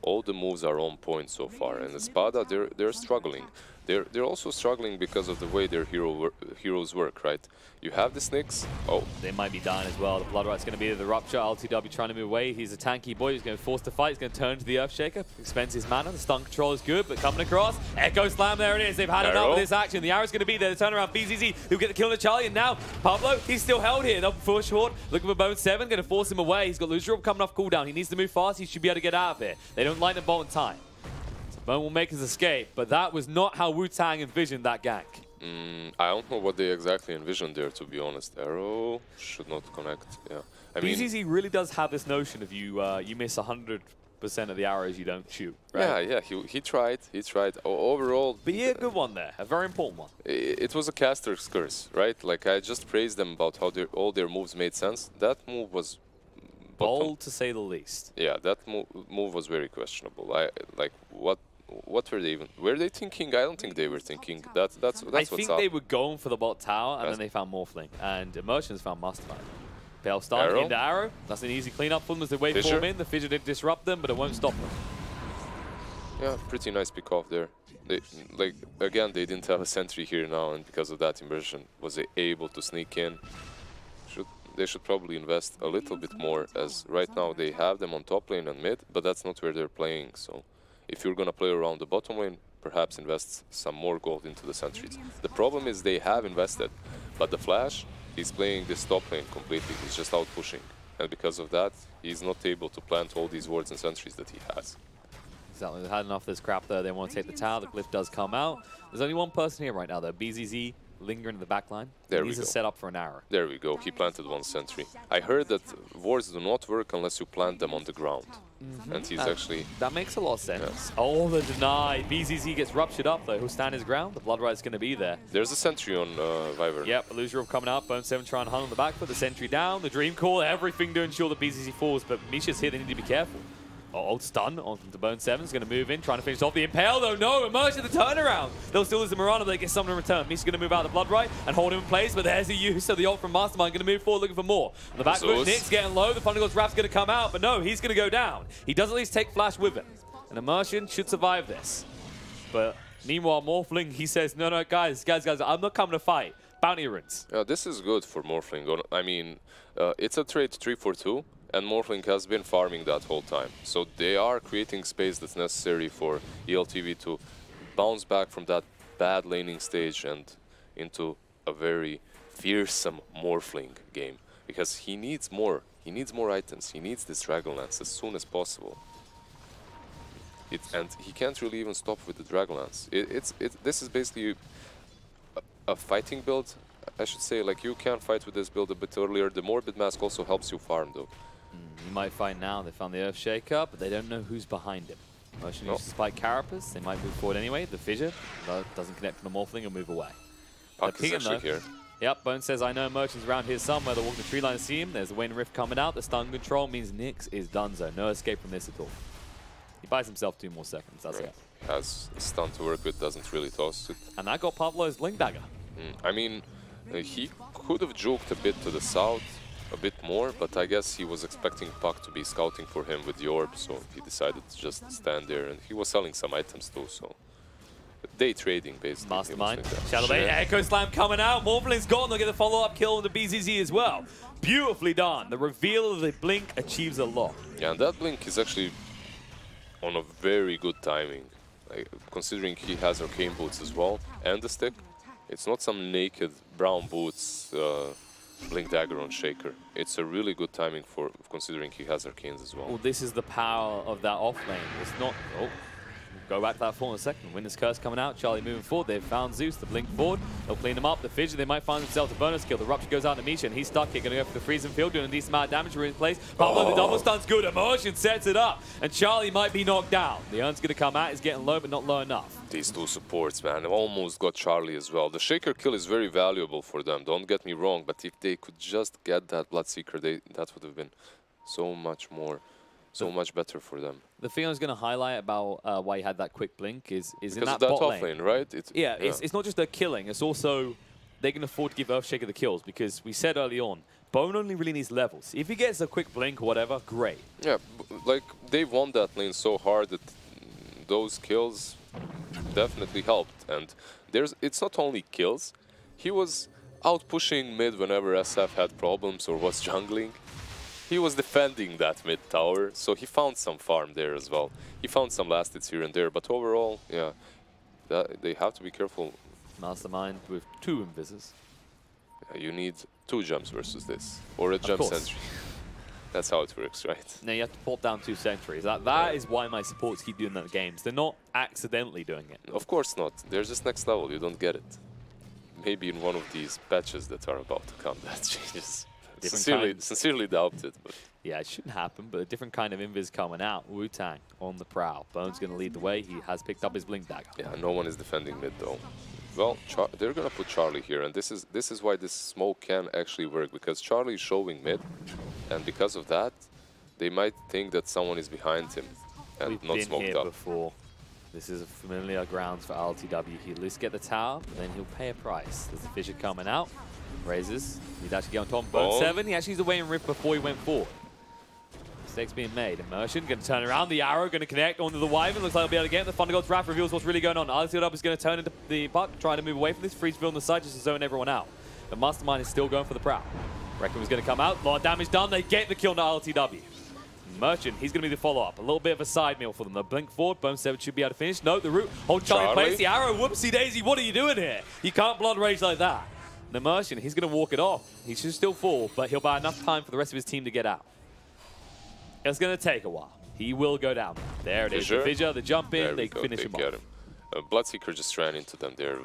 All the moves are on point so far, and Espada, they're struggling. they're also struggling because of the way their heroes work, right? You have the Nyx. Oh, they might be dying as well. The Blood Right's going to be the Rupture. LTW trying to move away. He's a tanky boy. He's going to force the fight. He's going to turn to the Earthshaker. Expends his mana. The stun control is good, but coming across. Echo Slam, there it is. They've had enough of this action. The arrow's going to be there. The turnaround. BZZ, who'll get the kill on Charlie. And now, Pablo, he's still held here. Up for short. Looking for Bone 7. Going to force him away. He's got Loser Orb coming off cooldown. He needs to move fast. He should be able to get out of here. They don't light the bolt in time. Bone will make his escape, but that was not how WU TANG envisioned that gank. I don't know what they exactly envisioned there, to be honest. Arrow should not connect, yeah. I mean, BZZ really does have this notion of you miss 100% of the arrows you don't shoot, right? Yeah, he tried. Overall... But yeah, a good one there, a very important one. It was a caster's curse, right? Like, I just praised them about how all their moves made sense. That move was... bold, to say the least. Yeah, that move was very questionable. What were they even? Were they thinking? I don't think they were thinking. That's what's up. I think they were going for the bot tower, and then they found Morphling. And Immersions found Mastermind. Pale start into Arrow. That's an easy cleanup for them as they wait for him in. The Fissure did disrupt them, but it won't stop them. Yeah, pretty nice pick off there. They, like, again, they didn't have a sentry here now, and because of that, Immersion was able to sneak in. They should probably invest a little bit more, as right now they have them on top lane and mid, but that's not where they're playing, so... If you're going to play around the bottom lane, perhaps invest some more gold into the sentries. The problem is they have invested, but the Flash, he's playing this top lane completely. He's just out pushing. And because of that, he's not able to plant all these wards and sentries that he has. Exactly. They've had enough of this crap there. They want to take the tower. The glyph does come out. There's only one person here right now, though. BZZ lingering in the back line. There we go. He's set up for an arrow. There we go. He planted one sentry. I heard that wards do not work unless you plant them on the ground. And he's actually... That makes a lot of sense. Yeah. Oh, the deny. BZZ gets ruptured up, though. He'll stand his ground. The Blood Right's going to be there. There's a sentry on Viver. Yep, Illusion Orb coming out. Bone 7 trying to hunt on the back foot. The sentry down. The Dream Call. Everything to ensure that BZZ falls. But Misha's here. They need to be careful. Oh, stun on the Bone 7 is going to move in, trying to finish off the Impale, though. No, Immersion the turnaround. They'll still lose the Mirana, but they get something in return. Misha's going to move out the Blood Right and hold him in place, but there's the use of the ult from Mastermind. Going to move forward, looking for more. On the back foot, Nick's getting low. The Thunder God's Wrath's going to come out, but no, he's going to go down. He does at least take Flash with him. And Immersion should survive this. But meanwhile, Morphling, he says, no, guys, I'm not coming to fight. Bounty runes. Yeah, this is good for Morphling. I mean, it's a trade 3-for-2. And Morphling has been farming that whole time. So they are creating space that's necessary for ELTV to bounce back from that bad laning stage and into a very fearsome Morphling game. Because he needs more. He needs more items. He needs this Dragonlance as soon as possible. And he can't really even stop with the Dragonlance. This is basically a fighting build, I should say. Like, you can fight with this build a bit earlier. The Morbid Mask also helps you farm, though. You might find now they found the Earthshaker, but they don't know who's behind him. Motion uses to spike Carapace. They might move forward anyway. The Fissure doesn't connect from the Morphling and move away. Puck is actually here. Yep, Bone says, I know Merchant's around here somewhere. They're walking the tree line to see him. There's the Wayne Rift coming out. The stun control means Nyx is donezo. No escape from this at all. He buys himself 2 more seconds. That's it. Has a stun to work with, doesn't really toss it. And that got Pablo's Blink Dagger. I mean, he could have juked a bit to the south. A bit more, but I guess he was expecting Puck to be scouting for him with the orb, so he decided to just stand there, and he was selling some items too, so... Day trading, basically. Mastermind. Shadow Blade, Echo Slam coming out, Morphling's gone, they'll get the follow-up kill on the BZZ as well. Beautifully done. The reveal of the Blink achieves a lot. Yeah, and that Blink is actually on a very good timing, considering he has Arcane Boots as well, and the stick. It's not some naked brown boots, Blink Dagger on Shaker. It's a really good timing for considering he has Arcanes as well. Well, this is the power of that off lane. It's not... Oh, go back to that for in a second. Winner's Curse coming out. Charlie moving forward. They've found Zeus. The Blink forward. They'll clean him up. The Fissure, they might find themselves a bonus kill. The Rupture goes out to Misha, and he's stuck here. Going to go for the freezing field, doing a decent amount of damage. We're in place. Pablo, the double stun's good. Emotion sets it up, and Charlie might be knocked down. The Urn's going to come out. He's getting low, but not low enough. These two supports, man, almost got Charlie as well. The Shaker kill is very valuable for them, don't get me wrong, but if they could just get that Bloodseeker, that would have been so much more, so much better for them. The thing I was going to highlight about why he had that quick blink is in that bot lane, right? It's not just their killing, it's also they can afford to give Earthshaker the kills, because we said early on, Bone only really needs levels. If he gets a quick blink or whatever, great. Yeah, like, they won that lane so hard that those kills, definitely helped. And it's not only kills. He was out pushing mid whenever SF had problems or was jungling. He was defending that mid tower, so he found some farm there as well. He found some last hits here and there, but overall, yeah, they have to be careful. Mastermind with 2 invises. Yeah, you need 2 jumps versus this, or a jump sentry. That's how it works, right? Now you have to port down 2 sentries. That is why my supports keep doing that in games. They're not accidentally doing it. Of course not. They're just next level. You don't get it. Maybe in one of these patches that are about to come, that changes. Sincerely doubt it. But yeah, it shouldn't happen, but a different kind of invis coming out. WU TANG on the prowl. Bone's going to lead the way. He has picked up his blink dagger. Yeah, no one is defending mid though. Well, they're going to put Charlie here, and this is why this smoke can actually work, because Charlie is showing mid, and because of that, they might think that someone is behind him and We've not been smoked here up. Before. This is a familiar grounds for LTW. He'll at least get the tower, then he'll pay a price. There's the Fissure coming out. Raises. He'd actually get on top of Bone 7. He actually used the way and rift before he went forward. Mistakes being made. Immersion going to turn around. The arrow going to connect onto the Wyvern. Looks like he'll be able to get it. The Thunder God's Wrath reveals what's really going on. LTW is going to turn into the puck, trying to move away from this. Freezeville on the side just to zone everyone out. But Mastermind is still going for the prowl. Reckon was going to come out. A lot of damage done. They get the kill to LTW. Merchant, he's going to be the follow-up. A little bit of a side meal for them. They'll blink forward. Bone 7 should be able to finish. No, the root. Hold Charlie in place. The arrow. Whoopsie daisy. What are you doing here? You can't blood rage like that. The Merchant, he's going to walk it off. He should still fall, but he'll buy enough time for the rest of his team to get out. It's going to take a while. He will go down. There it is. The Fissure, the jump in, they finish him off. Bloodseeker just ran into them there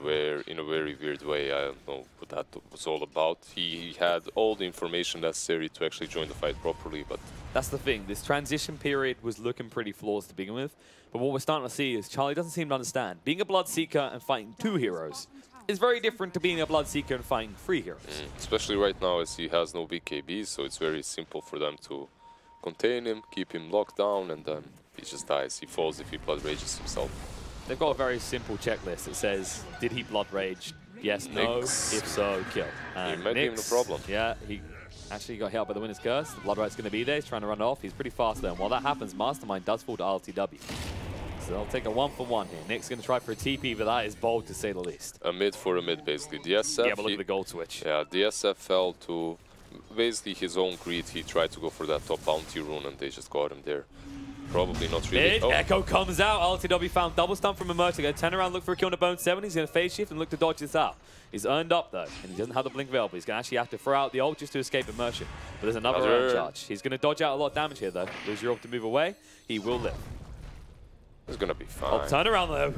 in a very weird way. I don't know what that was all about. He had all the information necessary to actually join the fight properly, but... That's the thing. This transition period was looking pretty flawless to begin with, but what we're starting to see is Charlie doesn't seem to understand. Being a Bloodseeker and fighting 2 heroes is very different to being a Bloodseeker and fighting 3 heroes. Especially right now as he has no BKB, so it's very simple for them to contain him, keep him locked down, and then he just dies. He falls if he blood rages himself. They've got a very simple checklist that says, did he blood rage? Yes, no. If so, kill. He might be even a problem. Yeah, he actually got hit up by the Winner's Curse. The blood rate's going to be there. He's trying to run it off. He's pretty fast there. And while that happens, Mastermind does fall to LTW. So they'll take a 1-for-1 here. Nick's going to try for a TP, but that is bold to say the least. A mid for a mid, basically. DSF, yeah, but look at the gold switch. Yeah, DSF fell to basically his own greed. He tried to go for that top bounty rune, and they just got him there. Probably not really. Echo comes out. LTW found double stun from Immersion. Going to turn around, look for a kill on a Bone 7. He's going to phase shift and look to dodge this out. He's earned up though, and he doesn't have the blink veil, but he's going to actually have to throw out the ult just to escape Immersion. But there's another earn charge. He's going to dodge out a lot of damage here though. Lose your ult to move away. He will live. It's going to be fine. Oh, turn around though.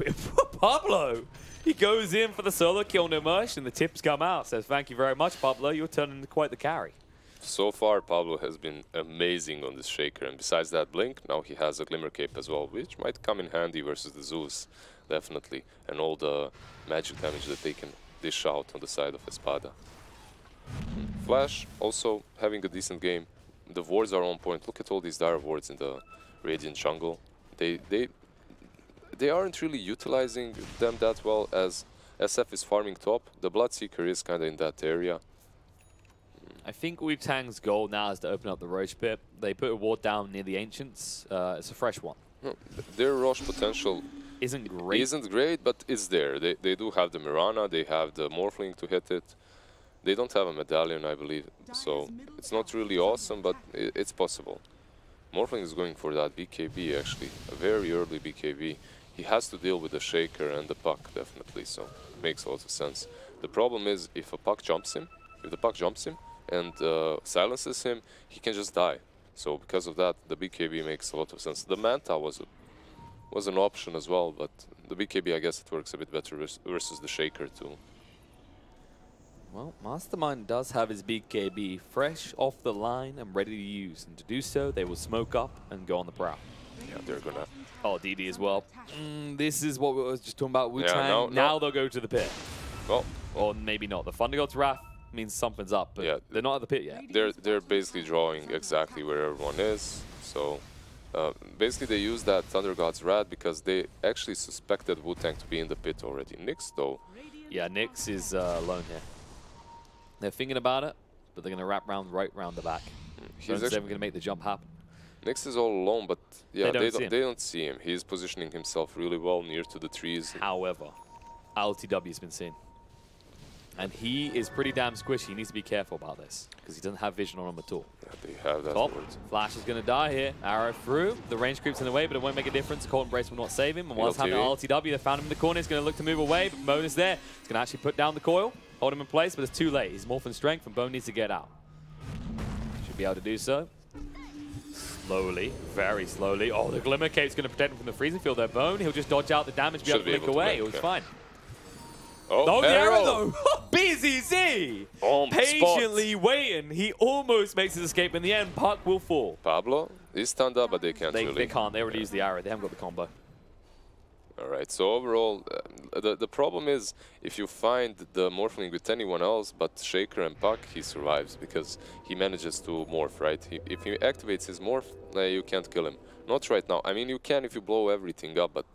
Pablo. He goes in for the solo kill on Immersion. The tips come out. Says, thank you very much, Pablo. You're turning into quite the carry. So far, Pablo has been amazing on this Shaker, and besides that blink, now he has a Glimmer Cape as well, which might come in handy versus the Zeus, definitely, and all the magic damage that they can dish out on the side of Espada. Flash also having a decent game. The wards are on point. Look at all these dire wards in the Radiant jungle. They aren't really utilizing them that well, as SF is farming top. The Bloodseeker is kind of in that area. I think WU TANG's goal now is to open up the Roche pit. They put a ward down near the Ancients. It's a fresh one. Their Roche potential isn't great, but it's there. They do have the Mirana, they have the Morphling to hit it. They don't have a Medallion, I believe, so it's not really awesome, but it's possible. Morphling is going for that BKB, actually, a very early BKB. He has to deal with the Shaker and the puck, definitely, so it makes a lot of sense. The problem is, if the puck jumps him, and silences him, he can just die. So because of that, the BKB makes a lot of sense. The Manta was an option as well, but the BKB, I guess it works a bit better versus the Shaker too. Well, Mastermind does have his BKB fresh off the line and ready to use. And to do so, they will smoke up and go on the prowl. Yeah, they're gonna... Oh, DD as well. This is what we were just talking about, WU TANG. Now they'll go to the pit. Well... Or maybe not. The Thunder God's Wrath means something's up, but yeah, they're not at the pit yet. They're basically drawing exactly where everyone is. So basically they use that Thunder God's Wrath because they actually suspected WU TANG to be in the pit already. Nyx though. Yeah, Nyx is alone here. They're thinking about it, but they're going to wrap round right round the back. He's actually going to make the jump happen. Nyx is all alone, but yeah, they don't see him. He's positioning himself really well near to the trees. However, LTW's been seen. And he is pretty damn squishy. He needs to be careful about this because he doesn't have vision on him at all. Yeah, they have that. Flash is going to die here. Arrow through. The range creeps in the way, but it won't make a difference. Cold Embrace will not save him. And whilst having LTW, they found him in the corner. He's going to look to move away, but Bone is there. He's going to actually put down the coil, hold him in place, but it's too late. He's morphing strength, and Bone needs to get out. Should be able to do so. Slowly, very slowly. Oh, the Glimmer Cape's going to protect him from the freezing field there. Bone, he'll just dodge out the damage, be able to blink away. It was fine. Oh, the arrow though! BZZ! Patiently waiting. He almost makes his escape in the end. Puck will fall. Pablo is stunned up, but they can't really. They can't. They already used the arrow. They haven't got the combo. Alright, so overall, the problem is if you find the Morphling with anyone else but Shaker and Puck, he survives because he manages to morph, right? If he activates his morph, you can't kill him. Not right now. I mean, you can if you blow everything up, but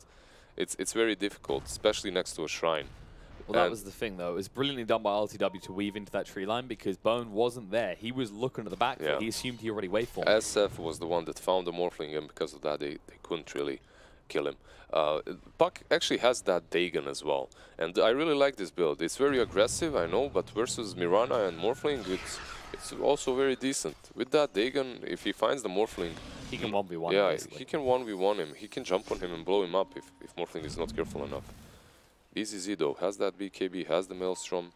it's very difficult, especially next to a shrine. Well, that was the thing, though. It was brilliantly done by LTW to weave into that tree line because Bone wasn't there. He was looking at the back. Yeah. He assumed he already waveformed. SF was the one that found the Morphling, and because of that, they couldn't really kill him. Puck actually has that Dagon as well. And I really like this build. It's very aggressive, I know, but versus Mirana and Morphling, it's also very decent. With that Dagon, if he finds the Morphling... He can 1v1 Yeah, basically. He can 1v1 him. He can jump on him and blow him up if Morphling is not careful enough. BZZ though has that BKB, has the Maelstrom.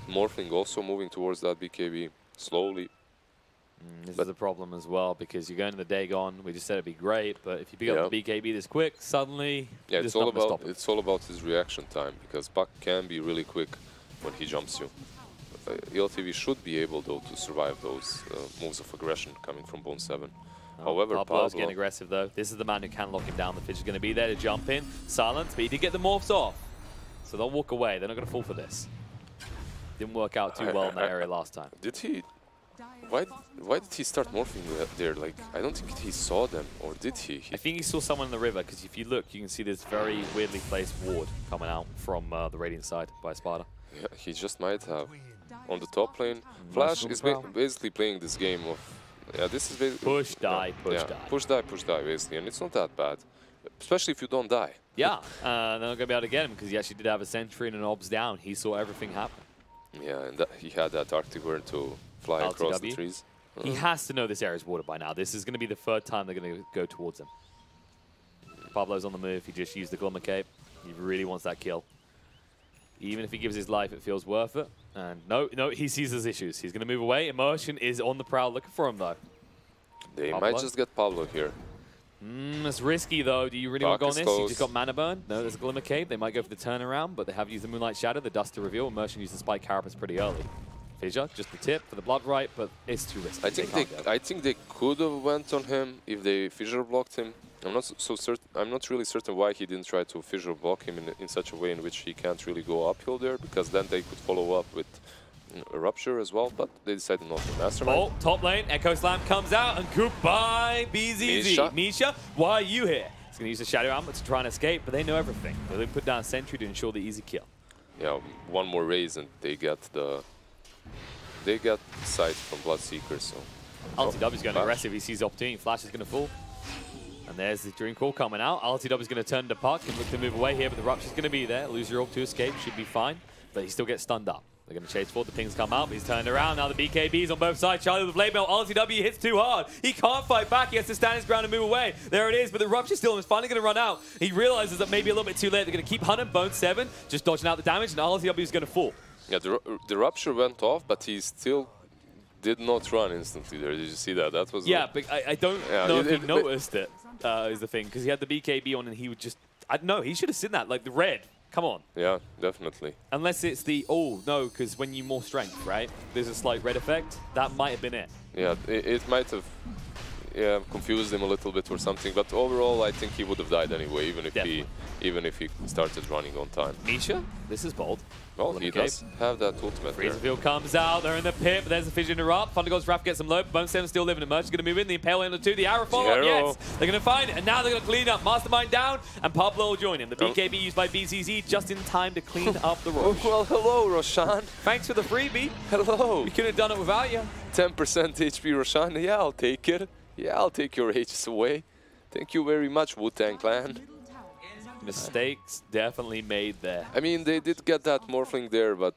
Morphling also moving towards that BKB slowly. This is the problem as well because you're going to the Dagon. We just said it'd be great, but if you pick up the BKB this quick, suddenly it's all about his reaction time because Puck can be really quick when he jumps you. ELTV should be able though to survive those moves of aggression coming from Bone 7. However, Pablo's getting aggressive though. This is the man who can lock him down. The Fish is going to be there to jump in. Silence, but he did get the morphs off. So they'll walk away. They're not going to fall for this. Didn't work out too well in that area last time. Did he? Why did he start morphing there? Like, I don't think he saw them, or did he? I think he saw someone in the river, because if you look, you can see this very weirdly placed ward coming out from the Radiant side by Espada. Yeah, he just might have. On the top lane, Flash is basically playing this game of... Yeah, this is basically... Push, die, push, die. Push, die, basically, and it's not that bad. Especially if you don't die. Yeah, they're not going to be able to get him, because he actually did have a sentry and an obs down. He saw everything happen. Yeah, and he had that Arctic Burn to fly across the trees. He has to know this area is water by now. This is going to be the third time they're going to go towards him. Pablo's on the move. He just used the Glimmer Cape. He really wants that kill. Even if he gives his life, it feels worth it. And no, he sees his issues. He's going to move away. Immersion is on the prowl looking for him, though. They might just get Pablo here. It's risky, though. Do you really want to go on this? You just got Mana Burn. No, there's a Glimmer Cape. They might go for the turnaround, but they have used the Moonlight Shadow, the Dust to reveal. Immersion used the Spike Carapace pretty early. Fissure, just the tip for the Blood Right, but it's too risky. I think they could have went on him if they Fissure blocked him. I'm not so certain. I'm not really certain why he didn't try to Fissure block him in such a way in which he can't really go uphill there, because then they could follow up with a Rupture as well, but they decided not to Mastermind. Oh, top lane, Echo Slam comes out, and goodbye, BZZ. Misha, why are you here? He's going to use the Shadow Armor to try and escape, but they know everything. They put down a Sentry to ensure the easy kill. Yeah, one more raise and they get the... They get sight from Bloodseeker, so... LTW is going aggressive, he sees the opportunity, Flash is going to fall. And there's the Dream Call coming out. LTW is going to turn to Puck and look to move away here, but the Rupture is going to be there. Lose your ult to escape, should be fine, but he still gets stunned up. They're going to chase forward, the pings come out, but he's turned around. Now the BKB's on both sides. Charlie with the Blade Mail, LTW hits too hard. He can't fight back, he has to stand his ground and move away. There it is, but the Rupture still is finally going to run out. He realizes that maybe a little bit too late. They're going to keep hunting Bone 7, just dodging out the damage, and LTW is going to fall. Yeah, the Rupture went off, but he still did not run instantly there. Did you see that? That was... Yeah, but I don't know if he noticed it, is the thing, because he had the BKB on and he would just... I don't know, he should have seen that, like the red. Come on. Yeah, definitely. Unless it's the... Oh, no, because when you more strength, right? There's a slight red effect. That might have been it. Yeah, it might have confused him a little bit or something, but overall I think he would have died anyway, even if he started running on time. Misha, this is bold. Well, he does have that ultimate there. Freezefield comes out, they're in the pit, but there's a Fissure interrupt. Thunder God's Wrath gets some low, Bone 7 still living. Emerge is going to move in, the Impale into 2, the Arrow follow-up, yes! They're going to find it, and now they're going to clean up. Mastermind down, and Pablo will join him. The BKB used by BZZ just in time to clean up the rush. Well, hello, Roshan. Thanks for the freebie. Hello. We couldn't have done it without you. 10% HP, Roshan. Yeah, I'll take it. Yeah, I'll take your Aegis away. Thank you very much, WU TANG clan. Mistakes definitely made there. I mean, they did get that Morphling there, but...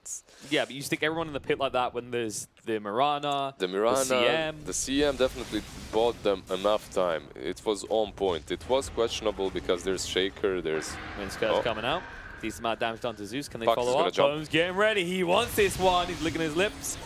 Yeah, but you stick everyone in the pit like that when there's the Mirana, the CM. The CM definitely bought them enough time. It was on point. It was questionable because there's Shaker, there's... Winskirt's coming out. Decent amount of damage done to Zeus. Can they Puck follow up? jump. Bone's getting ready. He wants this one. He's licking his lips.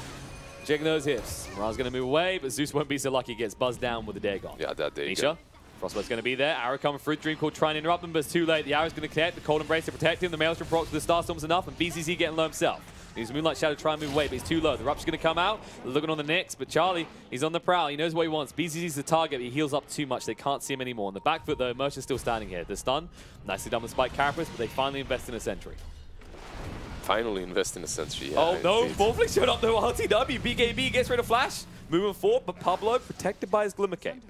Checking those hips. Mirana's going to move away, but Zeus won't be so lucky. He gets buzzed down with the Dagon. Yeah, that Dagon. Misha. Frostbite's going to be there. Arrow coming through. Dreamcore trying to interrupt them, but it's too late. The Arrow's going to connect. The Cold Embrace to protect him. The Maelstrom procs with the Starstorm's enough, and BCC getting low himself. He's Moonlight Shadow trying to move away, but he's too low. The Rupture's going to come out. They're looking on the Nyx, but Charlie, he's on the prowl. He knows what he wants. BCC's the target, but he heals up too much. They can't see him anymore. On the back foot, though, Merchant's still standing here. The stun, nicely done with Spike Carapace, but they finally invest in a sentry. Finally invest in a sentry. Yeah, oh no, Morphling showed up though. RTW, BKB gets rid of Flash. Moving forward, but Pablo protected by his Glimmer Cape.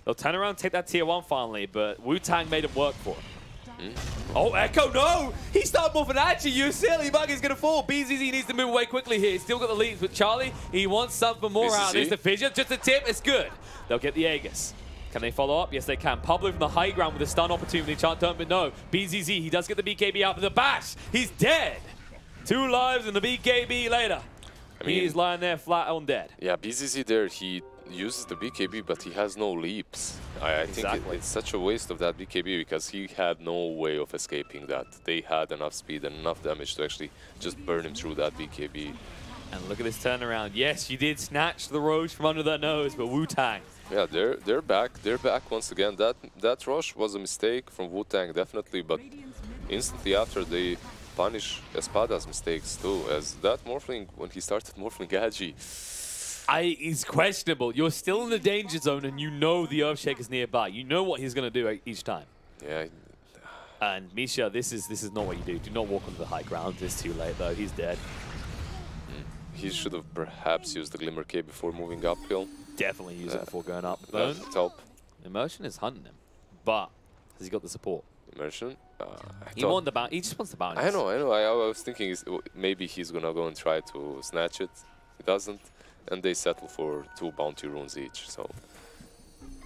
They'll turn around and take that tier 1 finally, but WU TANG made it work for him. Oh, Echo, no! He started morphing at you, you silly bug, he's gonna fall. BZZ needs to move away quickly here. He's still got the leads, but Charlie, he wants something more BZZ. out of this. The fissure, just a tip, it's good. They'll get the Aegis. Can they follow up? Yes, they can. Pablo from the high ground with a stun opportunity. Chant turn, but no. BZZ, he does get the BKB out, but the bash, he's dead. 2 lives and the BKB later. I mean, he's lying there flat on dead. Yeah, BZZ there, he uses the BKB, but he has no leaps. I think it's such a waste of that BKB because he had no way of escaping that. They had enough speed and enough damage to actually just burn him through that BKB. And look at this turnaround. Yes, you did snatch the Roche from under their nose, but WU TANG. Yeah, they're back. They're back once again. That rush was a mistake from WU TANG, definitely, but instantly after they punish Espada's mistakes too, as that Morphling, when he started Morphling Agi, it's questionable. You're still in the danger zone and you know the Earthshaker's nearby. You know what he's going to do each time. Yeah. And Misha, this is not what you do. Do not walk onto the high ground. It's too late though. He's dead. He should have perhaps used the Glimmer Cape before moving uphill. Definitely use it before going up. That would help. Immersion is hunting him, but has he got the support? Immersion? He just wants the bounty. I know. I was thinking maybe he's gonna go and try to snatch it. He doesn't, and they settle for 2 bounty runes each. So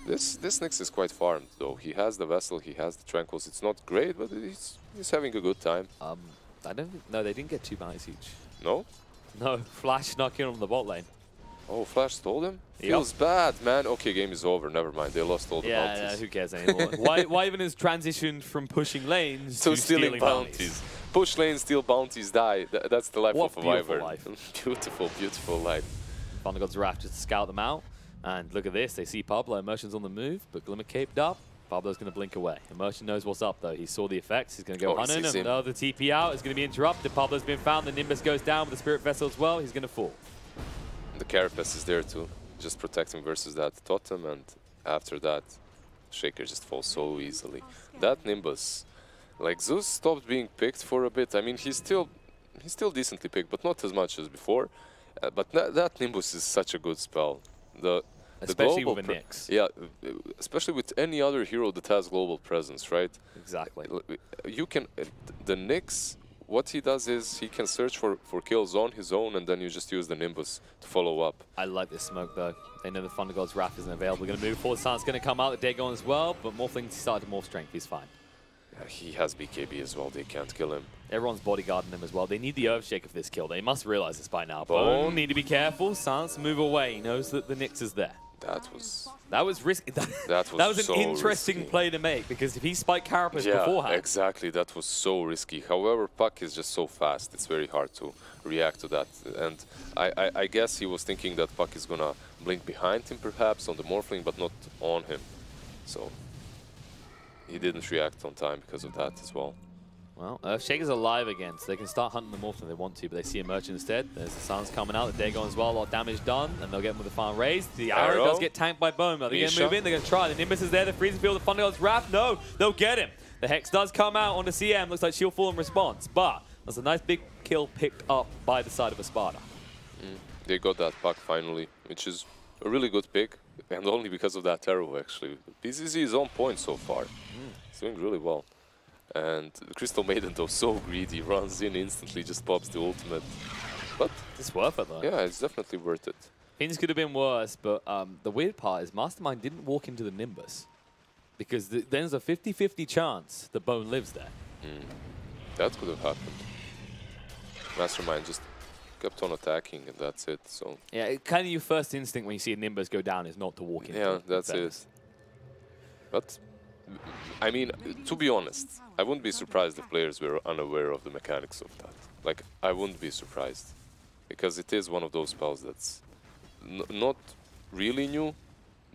this Nyx is quite farmed though. He has the Vessel, he has the Tranquils. It's not great, but he's having a good time. I don't think, no, they didn't get 2 bounties each. No? No, Flash snuck in on the bot lane. Oh, Flash stole them? Feels bad, man. Okay, game is over. Never mind. They lost all the bounties. Yeah, who cares anymore? Wyvern has transitioned from pushing lanes to stealing bounties. Push lanes, steal bounties, die. That's the life of a Wyvern. Beautiful, beautiful life. Thunder God's Wrath just to scout them out. And look at this. They see Pablo. Immersion's on the move, but Glimmer caped up. Pablo's going to blink away. Immersion knows what's up, though. He saw the effects. He's going to go hunting him. No, the TP out is going to be interrupted. Pablo's been found. The Nimbus goes down with the Spirit Vessel as well. He's going to fall. The Carapace is there too, just protecting versus that Totem, and after that, Shaker just falls so easily. That Nimbus, like Zeus stopped being picked for a bit. I mean, he's still decently picked, but not as much as before. But that Nimbus is such a good spell. Especially with a Nyx. Yeah, especially with any other hero that has global presence, right? Exactly. You can, the Nyx, what he does is he can search for kills on his own, and then you just use the Nimbus to follow up. I like this smoke though. They know the Thunder God's Wrath isn't available. They're going to move forward. Sun's going to come out. The Dagon as well, but Morphling started to more strength. He's fine. Yeah, he has BKB as well. They can't kill him. Everyone's bodyguarding him as well. They need the Earthshaker for this kill. They must realize this by now. Bone need to be careful. Sans move away. He knows that the Nyx is there. That was risky. That was an interesting play to make, because if he spiked Carapace beforehand... Yeah, exactly. That was so risky. However, Puck is just so fast. It's very hard to react to that. And I guess he was thinking that Puck is going to blink behind him, perhaps, on the Morphling, but not on him. So he didn't react on time because of that as well. Well, Earthshaker's alive again, so they can start hunting the Morphling if they want to, but they see a Merchant instead. There's the Suns coming out, the Dagon as well, a lot of damage done, and they'll get him with the farm raised. The Arrow does get tanked by Bone, but they're going to move in, they're going to try. The Nimbus is there, the Freezing Field, the Thunder God's Wrath, no, they'll get him. The Hex does come out on the CM, looks like she'll fall in response, but there's a nice big kill picked up by the side of Espada. They got that Puck finally, which is a really good pick, and only because of that arrow actually. BZZ is on point so far. He's doing really well. And the Crystal Maiden, though, so greedy, runs in instantly, just pops the ultimate. But it's worth it though. Yeah, it's definitely worth it. Things could have been worse, but the weird part is Mastermind didn't walk into the Nimbus. Because there's a 50-50 chance that Bone lives there. That could have happened. Mastermind just kept on attacking and that's it. So yeah, kind of your first instinct when you see a Nimbus go down is not to walk into. Yeah, that's it. But I mean, to be honest, I wouldn't be surprised if players were unaware of the mechanics of that. Like, I wouldn't be surprised. Because it is one of those spells that's not really new,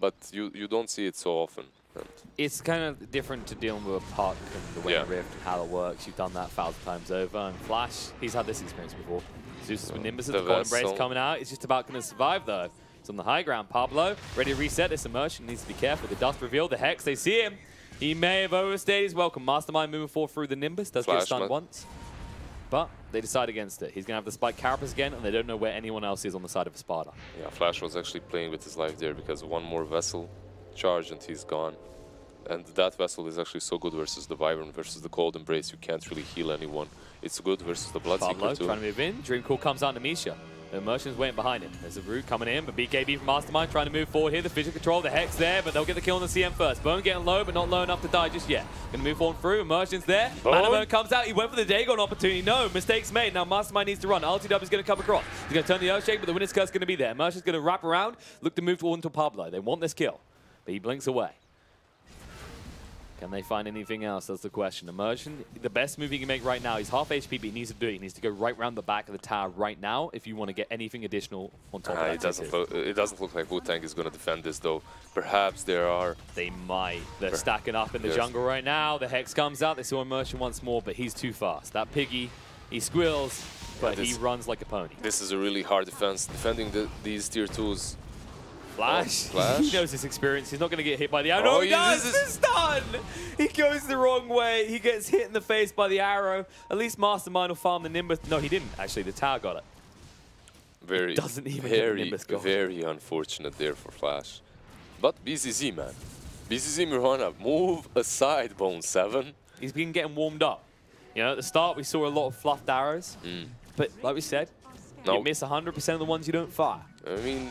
but you don't see it so often. And it's kind of different to dealing with a puck and the way Rift and how it works. You've done that 1,000 times over. And Flash, he's had this experience before. Zeus with Nimbus, the Golden Embrace coming out. It's just about going to survive though. It's on the high ground. Pablo, ready to reset this immersion. Needs to be careful. The dust reveal, the Hex, they see him. He may have overstayed his welcome. Mastermind moving forward through the Nimbus. Does get stunned once. But they decide against it. He's going to have the Spike Carapace again, and they don't know where anyone else is on the side of Espada. Yeah, Flash was actually playing with his life there because one more Vessel charge and he's gone. And that Vessel is actually so good versus the Wyvern, versus the Cold Embrace. You can't really heal anyone. It's good versus the Bloodseeker too. Trying to move in. Dreamcool comes out to Misha. The Immersion's waiting behind him. There's a Root coming in, but BKB from Mastermind trying to move forward here. The Fissure Control, the Hex there, but they'll get the kill on the CM first. Bone getting low, but not low enough to die just yet. Gonna move on through. Immersion's there. Bone comes out. He went for the Dagon opportunity. No, mistakes made. Now Mastermind needs to run. LTW is going to come across. He's going to turn the Earthshake, but the Winner's Curse is going to be there. Immersion's going to wrap around, look to move toward into Pablo. They want this kill, but he blinks away. Can they find anything else? That's the question. Immersion, the best move he can make right now, he's half HP, but he needs to do it. He needs to go right round the back of the tower right now if you want to get anything additional on top of that. It doesn't look like WU TANG is going to defend this, though. Perhaps there are... They might. They're stacking up in the jungle right now. The Hex comes out. They saw Immersion once more, but he's too fast. That Piggy, he squeals, but he runs like a pony. This is a really hard defense. Defending these tier 2s. Flash. He knows his experience. He's not going to get hit by the arrow. Oh, he does! The stun! He goes the wrong way. He gets hit in the face by the arrow. At least Mastermind will farm the Nimbus. No, he didn't. Actually, the tower got it. Very unfortunate there for Flash. But BZZ, man. BZZ Mirana, move aside, Bone 7. He's been getting warmed up. You know, at the start, we saw a lot of fluffed arrows. But like we said, you miss 100% of the ones you don't fire. I mean...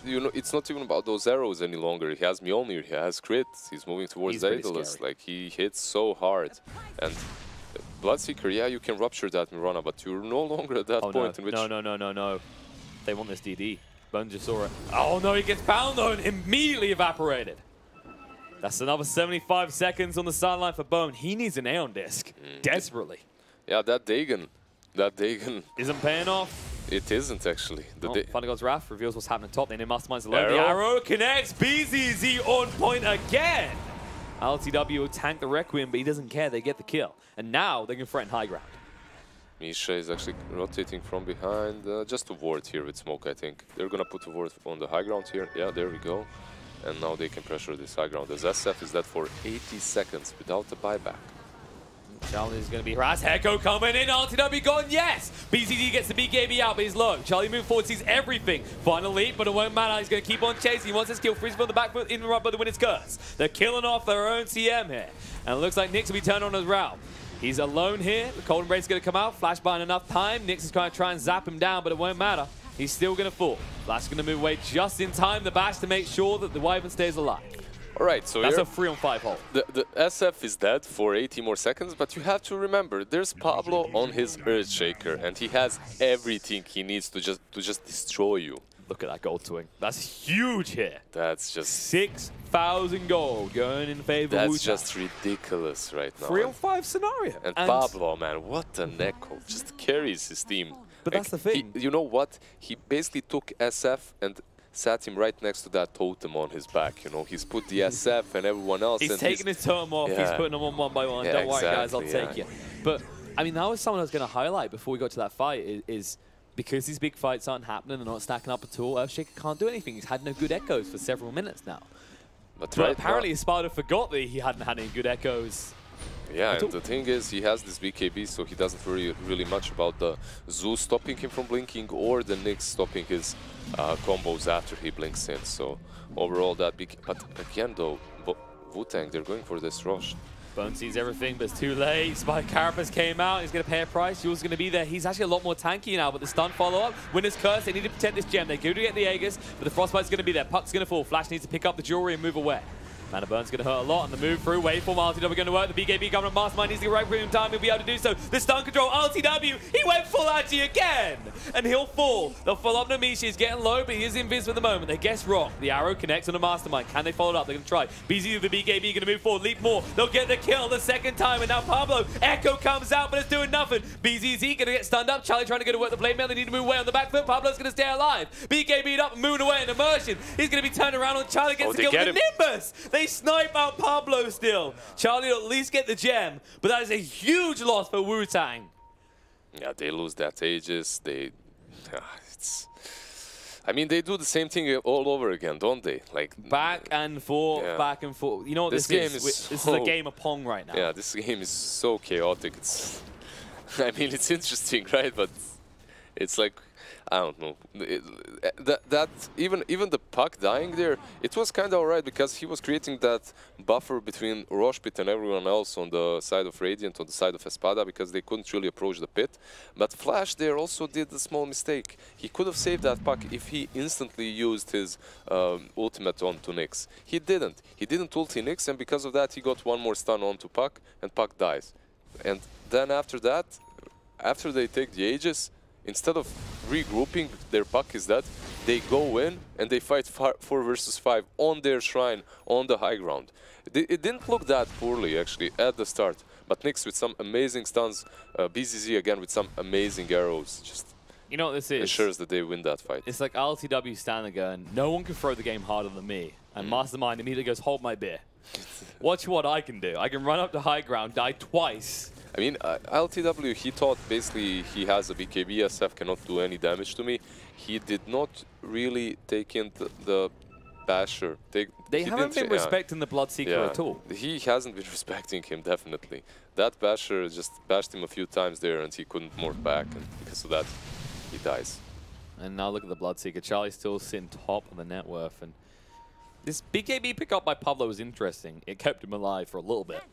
You know, it's not even about those arrows any longer. He has Mjolnir, he has crits, he's moving towards Daedalus. Like, he hits so hard. And Bloodseeker, yeah, you can rupture that Mirana, but you're no longer at that point in which... No. They want this DD. Bone just saw it. Oh no, he gets pound though and immediately evaporated. That's another 75 seconds on the sideline for Bone. He needs an Aeon Disc, desperately. Yeah, that Dagon isn't paying off. It isn't actually. Thunder God's Wrath reveals what's happening top. They know Mastermind's alone. The arrow connects. BZZ on point again. LTW will tank the Requiem, but he doesn't care. They get the kill. And now they can threaten high ground. Misha is actually rotating from behind. Just a ward here with smoke, I think. They're going to put a ward on the high ground here. Yeah, there we go. And now they can pressure this high ground. As SF is dead for 80 seconds without a buyback. Charlie is going to be harassed. Hecko coming in. LTW gone. Yes! BZD gets the BKB out, but he's low. Charlie moving forward, sees everything. Final leap, but it won't matter. He's going to keep on chasing. He wants his kill. Freeze on the back foot, interrupt by the Winner's Curse. They're killing off their own CM here. And it looks like Nyx will be turned on as well. He's alone here. The Cold Embrace is going to come out. Flash buying enough time. Nyx is going to try and zap him down, but it won't matter. He's still going to fall. Flash is going to move away just in time. The bash to make sure that the Wyvern stays alive. Alright, so that's a 3-on-5 hole. The SF is dead for 80 more seconds, but you have to remember, there's Pablo on his Earthshaker, and he has everything he needs to just destroy you. Look at that gold swing. That's huge here. That's just 6,000 gold going in favor of WU TANG. That's just ridiculous right now. 3-on-5 scenario. And Pablo, man, what a Neko. Just carries his team. But that's the thing. You know what? He basically took SF and sat him right next to that totem on his back, you know. He's put the SF and everyone else. He's taking his totem off. He's putting them on one by one. Don't worry, guys, I'll take you. But, I mean, that was someone I was going to highlight before we got to that fight is because these big fights aren't happening, they're not stacking up at all, Earthshaker can't do anything. He's had no good echoes for several minutes now. But apparently Espada forgot that he hadn't had any good echoes. Yeah, and the thing is, he has this BKB, so he doesn't worry really much about the Zeus stopping him from blinking or the Nyx stopping his combos after he blinks in. So overall, that big. But again, though, WU TANG, they're going for this rush. Bone sees everything, but it's too late. Spy Carapace came out. He's going to pay a price. Jules is going to be there. He's actually a lot more tanky now, but the stun follow-up. Winner's Curse. They need to protect this gem. They go to get the Aegis, but the Frostbite's going to be there. Puck's going to fall. Flash needs to pick up the jewelry and move away. Mana Burn's going to hurt a lot, and the move through. Waveform, RTW going to work. The BKB coming up. Mastermind needs to get right through in time. He'll be able to do so. The stun control, RTW. He went full Agi again, and he'll fall. They'll follow up Namishi. He's getting low, but he is invincible at the moment. They guess wrong. The arrow connects on the Mastermind. Can they follow it up? They're going to try. BZ with the BKB going to move forward. Leap more. They'll get the kill the second time, and now Pablo. Echo comes out, but it's doing nothing. BZZ going to get stunned up. Charlie trying to get away with the blade mail. They need to move away on the back foot. Pablo's going to stay alive. BKB'd up and moving away in immersion. He's going to be turned around on Charlie. Gets the kill with the Nimbus. They snipe out Pablo still. Charlie will at least get the gem, but that is a huge loss for WU TANG. Yeah, they lose that Aegis. I mean, they do the same thing all over again, don't they? Like back and forth, yeah. back and forth. You know what this game is? This is a game of Pong right now. Yeah, this game is so chaotic. It's, I mean, it's interesting, right? But it's like, I don't know. Even the puck dying there, it was kind of alright because he was creating that buffer between Roshpit and everyone else on the side of Radiant, on the side of Espada, because they couldn't really approach the pit. But Flash there also did a small mistake. He could have saved that puck if he instantly used his ultimate onto Nyx. He didn't. He didn't ulti Nyx, and because of that he got one more stun onto Puck, and Puck dies. And then after that, after they take the Aegis, instead of regrouping, their Puck is dead, they go in and they fight 4 versus 5 on their shrine, on the high ground. It didn't look that poorly, actually, at the start. But Nyx with some amazing stuns, BZZ again with some amazing arrows, just you know what this is? ensures that they win that fight. It's like LTW standing there and no one can throw the game harder than me. And Mastermind immediately goes, hold my beer. Watch what I can do. I can run up to high ground, die twice. I mean, LTW, he thought basically he has a BKB, SF cannot do any damage to me. He did not really take in the Basher. They haven't been respecting the Bloodseeker at all. He hasn't been respecting him, definitely. That Basher just bashed him a few times there and he couldn't morph back, and because of that, he dies. And now look at the Bloodseeker. Charlie's still sitting top on the net worth. And this BKB pick up by Pablo was interesting. It kept him alive for a little bit.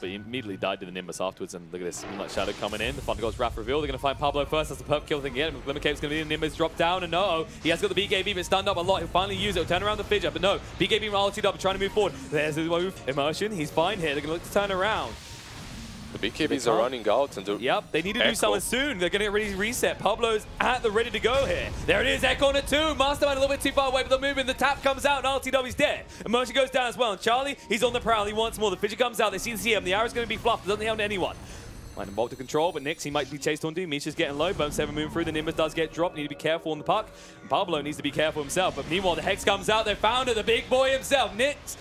But he immediately died to the Nimbus afterwards, and look at this Moonlight Shadow coming in. The Thunder God's Wrath reveal. They're going to find Pablo first. That's the perp kill thing again. Glimmer Cave's going to be in. Nimbus drop down, and no, he has got the BKB, but stunned up a lot. He'll finally use it. He'll turn around the Fidget, but no. BKB from RTW trying to move forward. There's the move. Immersion. He's fine here. They're going to look to turn around. The BKBs are running out, and yep, they need to do something soon. They're going to get ready to reset. Pablo's at the ready to go here. There it is, Echo on a 2. Mastermind a little bit too far away, but they're moving. The tap comes out, and RTW's dead. Immersion goes down as well, and Charlie, he's on the prowl. He wants more. The Fidget comes out. They see the CM. The arrow's going to be fluffed. Doesn't help anyone. Find him bolt to control, but Nyx, he might be chased on. Misha's getting low. Bone 7 moving through. The Nimbus does get dropped. Need to be careful on the puck. And Pablo needs to be careful himself. But meanwhile, the Hex comes out. They found it. The big boy himself, Nyx.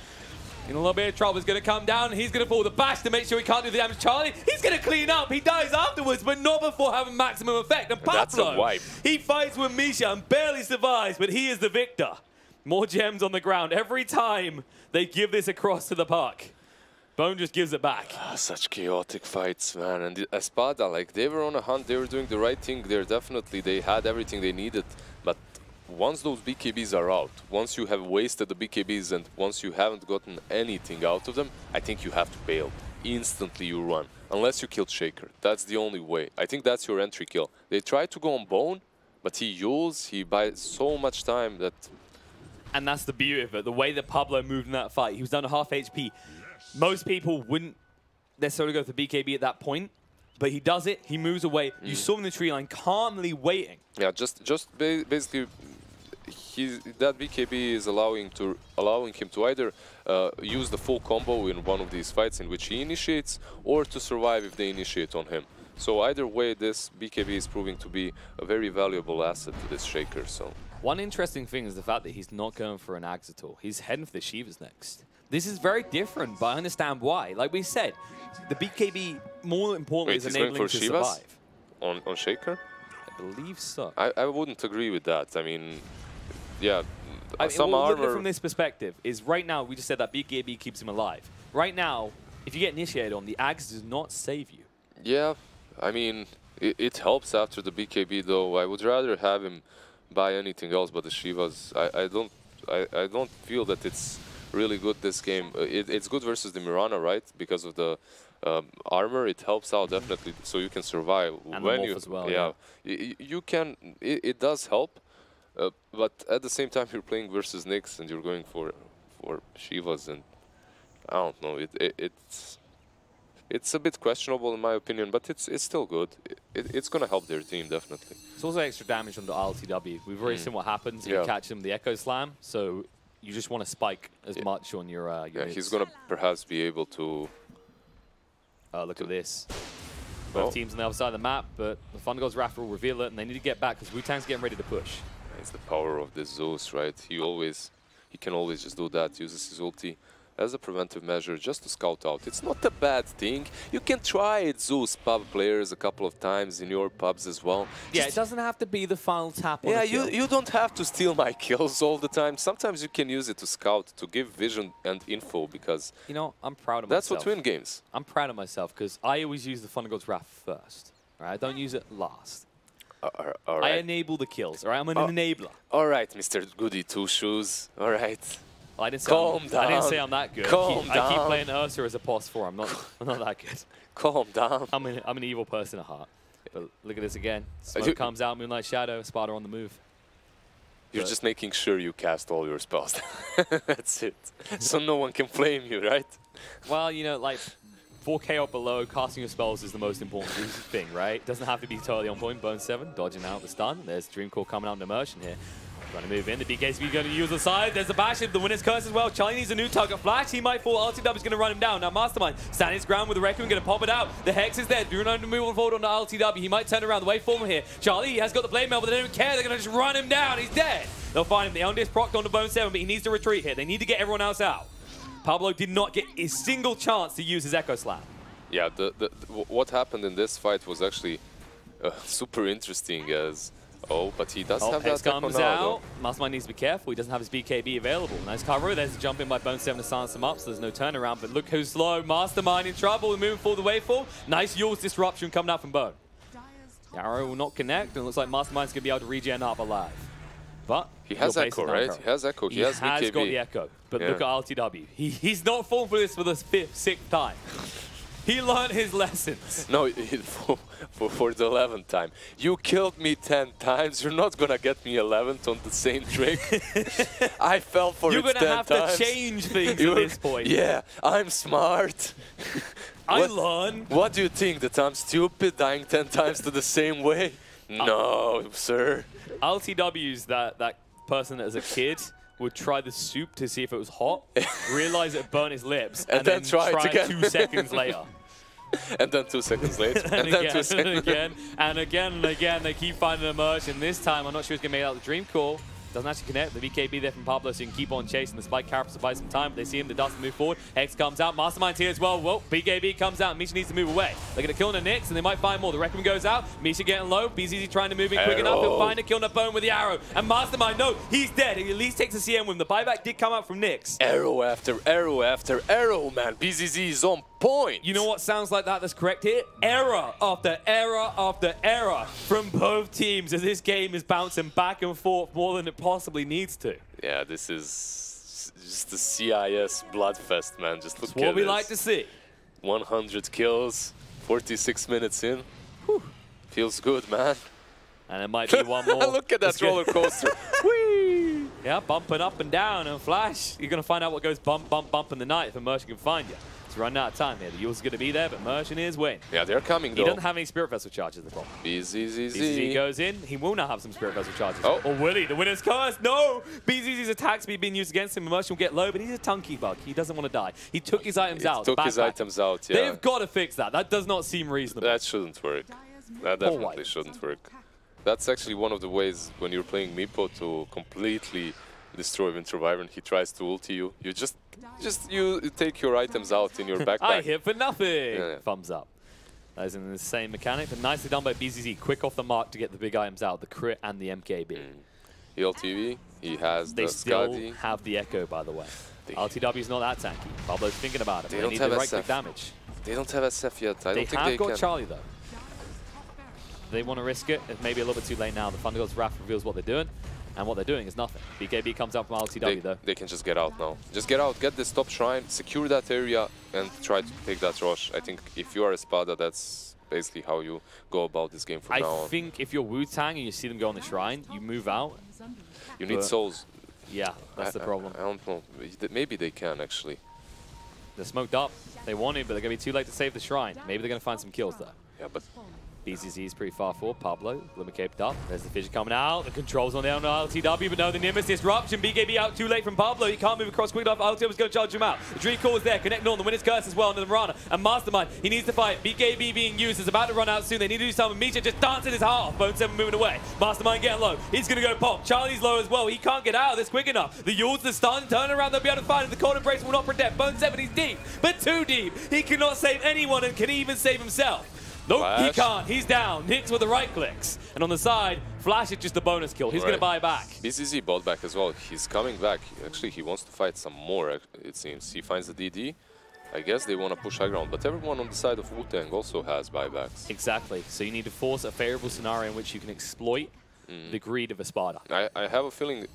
In a little bit of trouble, he's going to come down, and he's going to pull the bash to make sure he can't do the damage. Charlie, he's going to clean up. He dies afterwards, but not before having maximum effect. And Pablo, that's a wipe. He fights with Misha and barely survives, but he is the victor. More gems on the ground. Every time they give this across to the puck, Bone just gives it back. Such chaotic fights, man. And the Espada, like, they were on a hunt. They were doing the right thing there, definitely. They had everything they needed, but once those BKBs are out, once you have wasted the BKBs and once you haven't gotten anything out of them, I think you have to bail. Instantly you run, unless you killed Shaker. That's the only way. I think that's your entry kill. They tried to go on Bone, but he buys so much time that... And that's the beauty of it, the way that Pablo moved in that fight. He was down to half HP. Most people wouldn't necessarily go for BKB at that point, but he does it, he moves away. You saw him in the tree line calmly waiting. Yeah, basically... that BKB is allowing him to either use the full combo in one of these fights in which he initiates, or to survive if they initiate on him. So either way, this BKB is proving to be a very valuable asset to this Shaker. So one interesting thing is the fact that he's not going for an Axe at all. He's heading for the Shivas next. This is very different, but I understand why. Like we said, the BKB, more importantly, is enabling to survive. On Shaker? I believe so. I wouldn't agree with that. I mean, yeah, some armor... Look at it from this perspective, is right now, we just said that BKB keeps him alive. Right now, if you get initiated on, the Axe does not save you. Yeah, I mean, it helps after the BKB, though. I would rather have him buy anything else but the Shivas. I don't feel that it's really good this game. It's good versus the Mirana, right? Because of the armor, it helps out definitely, so you can survive. And when the you morph as well, you can. It does help, but at the same time, you're playing versus Nyx and you're going for Shivas, and I don't know. It's a bit questionable in my opinion, but it's still good. It's gonna help their team definitely. It's also extra damage on the LTW. We've already seen what happens if you catch him the Echo Slam, so you just want to spike as much on your yeah, hits. he's gonna perhaps be able to. Look at this. Both teams on the other side of the map, but the Thunder God's Wrath will reveal it, and they need to get back because WU TANG's getting ready to push. It's the power of this Zeus, right? He can always just do that. Uses his ulti as a preventive measure just to scout out. It's not a bad thing. You can try it, Zeus pub players, a couple of times in your pubs as well. Yeah, it doesn't have to be the final tap on yeah, a kill. you don't have to steal my kills all the time. Sometimes you can use it to scout, to give vision and info, because you know, I'm proud of that's myself. what win games. I'm proud of myself because I always use the Thunder God's Wrath first. All right? I don't use it last. All right. I enable the kills. All right? I'm an enabler. All right, Mr. Goody Two Shoes. All right. I didn't say Calm down. I didn't say I'm that good. I keep playing Ursa as a pos 4. I'm not that good. Calm down. I'm an evil person at heart. But look at this again. Smoke comes out, Moonlight Shadow, Espada on the move. You're just making sure you cast all your spells. That's it. So no one can flame you, right? Well, you know, like 4K or below, casting your spells is the most important thing, right? Doesn't have to be totally on point. Bone 7 dodging out the stun. There's Dreamcore coming out in immersion here. Trying to move in. The BKB going to use the side. There's the bash. The winner's curse as well. Charlie needs a new target flash. He might fall. LTW is going to run him down. Now Mastermind standing his ground with the Requiem, going to pop it out. The Hex is there. Doing to move forward on the LTW. He might turn around the way forward here. Charlie has got the blade mail, but they don't care. They're going to just run him down. He's dead. They'll find him. The Undies procced on the Bone 7, but he needs to retreat here. They need to get everyone else out. Pablo did not get a single chance to use his Echo Slam. Yeah, what happened in this fight was actually super interesting as... Oh, but he does have Hex that comes out. Mastermind needs to be careful. He doesn't have his BKB available. Nice cover. There's a jump in by Bone 7 to silence him up, so there's no turnaround. But look who's slow. Mastermind in trouble. Moving forward the way full. Nice Yule's disruption coming out from Bone. Arrow will not connect, and it looks like Mastermind's going to be able to regen up alive. But he has Echo, right? He has Echo. He has BKB. got the Echo. But look at LTW. He's not falling for this for the 5th, 6th time. He learned his lessons. No, for the 11th time. You killed me 10 times. You're not going to get me 11th on the same trick. I fell for it 10 times. You're going to have to change things at this point. Yeah, I'm smart. I learn. What do you think? That I'm stupid, dying 10 times to the same way? No, sir. LTW's that person as a kid would try the soup to see if it was hot, realize it burnt his lips, and then try it again 2 seconds later. And then 2 seconds later. and then again, 2 seconds and again, and again, and again. They keep finding immersion. This time, I'm not sure he's going to make out the dream call. Doesn't actually connect. The BKB there from Pablo, so you can keep on chasing. The spike characters to buy some time, but they see him. The dust move forward. Hex comes out. Mastermind's here as well. Whoa, BKB comes out. Misha needs to move away. They're going to kill the Nyx, and they might find more. The Requiem goes out. Misha getting low. BZZ trying to move in quick enough. He'll find a kill on the Bone with the arrow. And Mastermind, no, he's dead. He at least takes a CM with him. The buyback did come out from Nyx. Arrow after arrow after arrow, man. BZZ is on point. You know what sounds like that that's correct here? Error after error after error from both teams as this game is bouncing back and forth more than it possibly needs to. Yeah, this is just a CIS bloodfest, man. Just look at this. What we like to see. 100 kills, 46 minutes in. Whew. Feels good, man. And it might be one more. Look at that roller coaster. Whee! Yeah, bumping up and down and Flash. You're going to find out what goes bump, bump, bump in the night if Immersion can find you. It's running out of time here. The Yule's going to be there, but Immersion is win. Yeah, they're coming, though. He doesn't have any Spirit Vessel charges, the problem. BZZ goes in. He will now have some Spirit Vessel charges. Oh. Or will he? The winner's curse. No! BZZ's attack speed being used against him. Immersion will get low, but he's a Tunky bug. He doesn't want to die. He took his items out. Took his items out, yeah. They've got to fix that. That does not seem reasonable. That shouldn't work. That definitely shouldn't work. That's actually one of the ways when you're playing Meepo to completely destroy Winter Wyvern. He tries to ulti you. You just take your items out in your backpack. I hit for nothing. Yeah. Thumbs up. That is in the same mechanic, but nicely done by BZZ. Quick off the mark to get the big items out, the crit and the MKB. LTV, he has they the still Skadi. have the Echo, by the way. LTW is not that tanky. Pablo's thinking about it. They They don't need have the right SF. click damage. They don't have SF yet. I don't think have they got can. Charlie, though. They want to risk it. It's maybe a little bit too late now. The Thunder God's Wrath reveals what they're doing. And what they're doing is nothing. BKB comes out from LTW though. They can just get out now. Just get out, get this top shrine, secure that area, and try to take that rush. I think if you are Espada, that's basically how you go about this game from now on. I think if you're WU TANG and you see them go on the shrine, you move out. You need souls. Yeah, that's the problem. I don't know. Maybe they can, actually. They're smoked up. They want to, but they're going to be too late to save the shrine. Maybe they're going to find some kills, though. Yeah, but... BZZ is pretty far forward. Pablo, limit caped up. There's the fissure coming out. The controls on there on LTW, but no, the Nimbus disruption. BKB out too late from Pablo. He can't move across quick enough. LTW was going to charge him out. The Dream Core is there. Connect Norton. The Winner's Curse as well under the Mirana. And Mastermind, he needs to fight. BKB being used is about to run out soon. They need to do something. Misha just dancing his heart off. Bone 7 moving away. Mastermind getting low. He's going to go pop. Charlie's low as well. He can't get out of this quick enough. The Yules, the stun, turn around. They'll be able to find him. The cold embrace will not protect. Bone 7, he's deep, but too deep. He cannot save anyone and can even save himself. Nope, Flash. He can't. He's down. Nix with the right clicks. And on the side, Flash is just a bonus kill. He's going to buy back. BZZ bought back as well. He's coming back. Actually, he wants to fight some more, it seems. He finds the DD. I guess they want to push high ground. But everyone on the side of WU TANG also has buybacks. Exactly. So you need to force a favorable scenario in which you can exploit the greed of Espada. I have a feeling...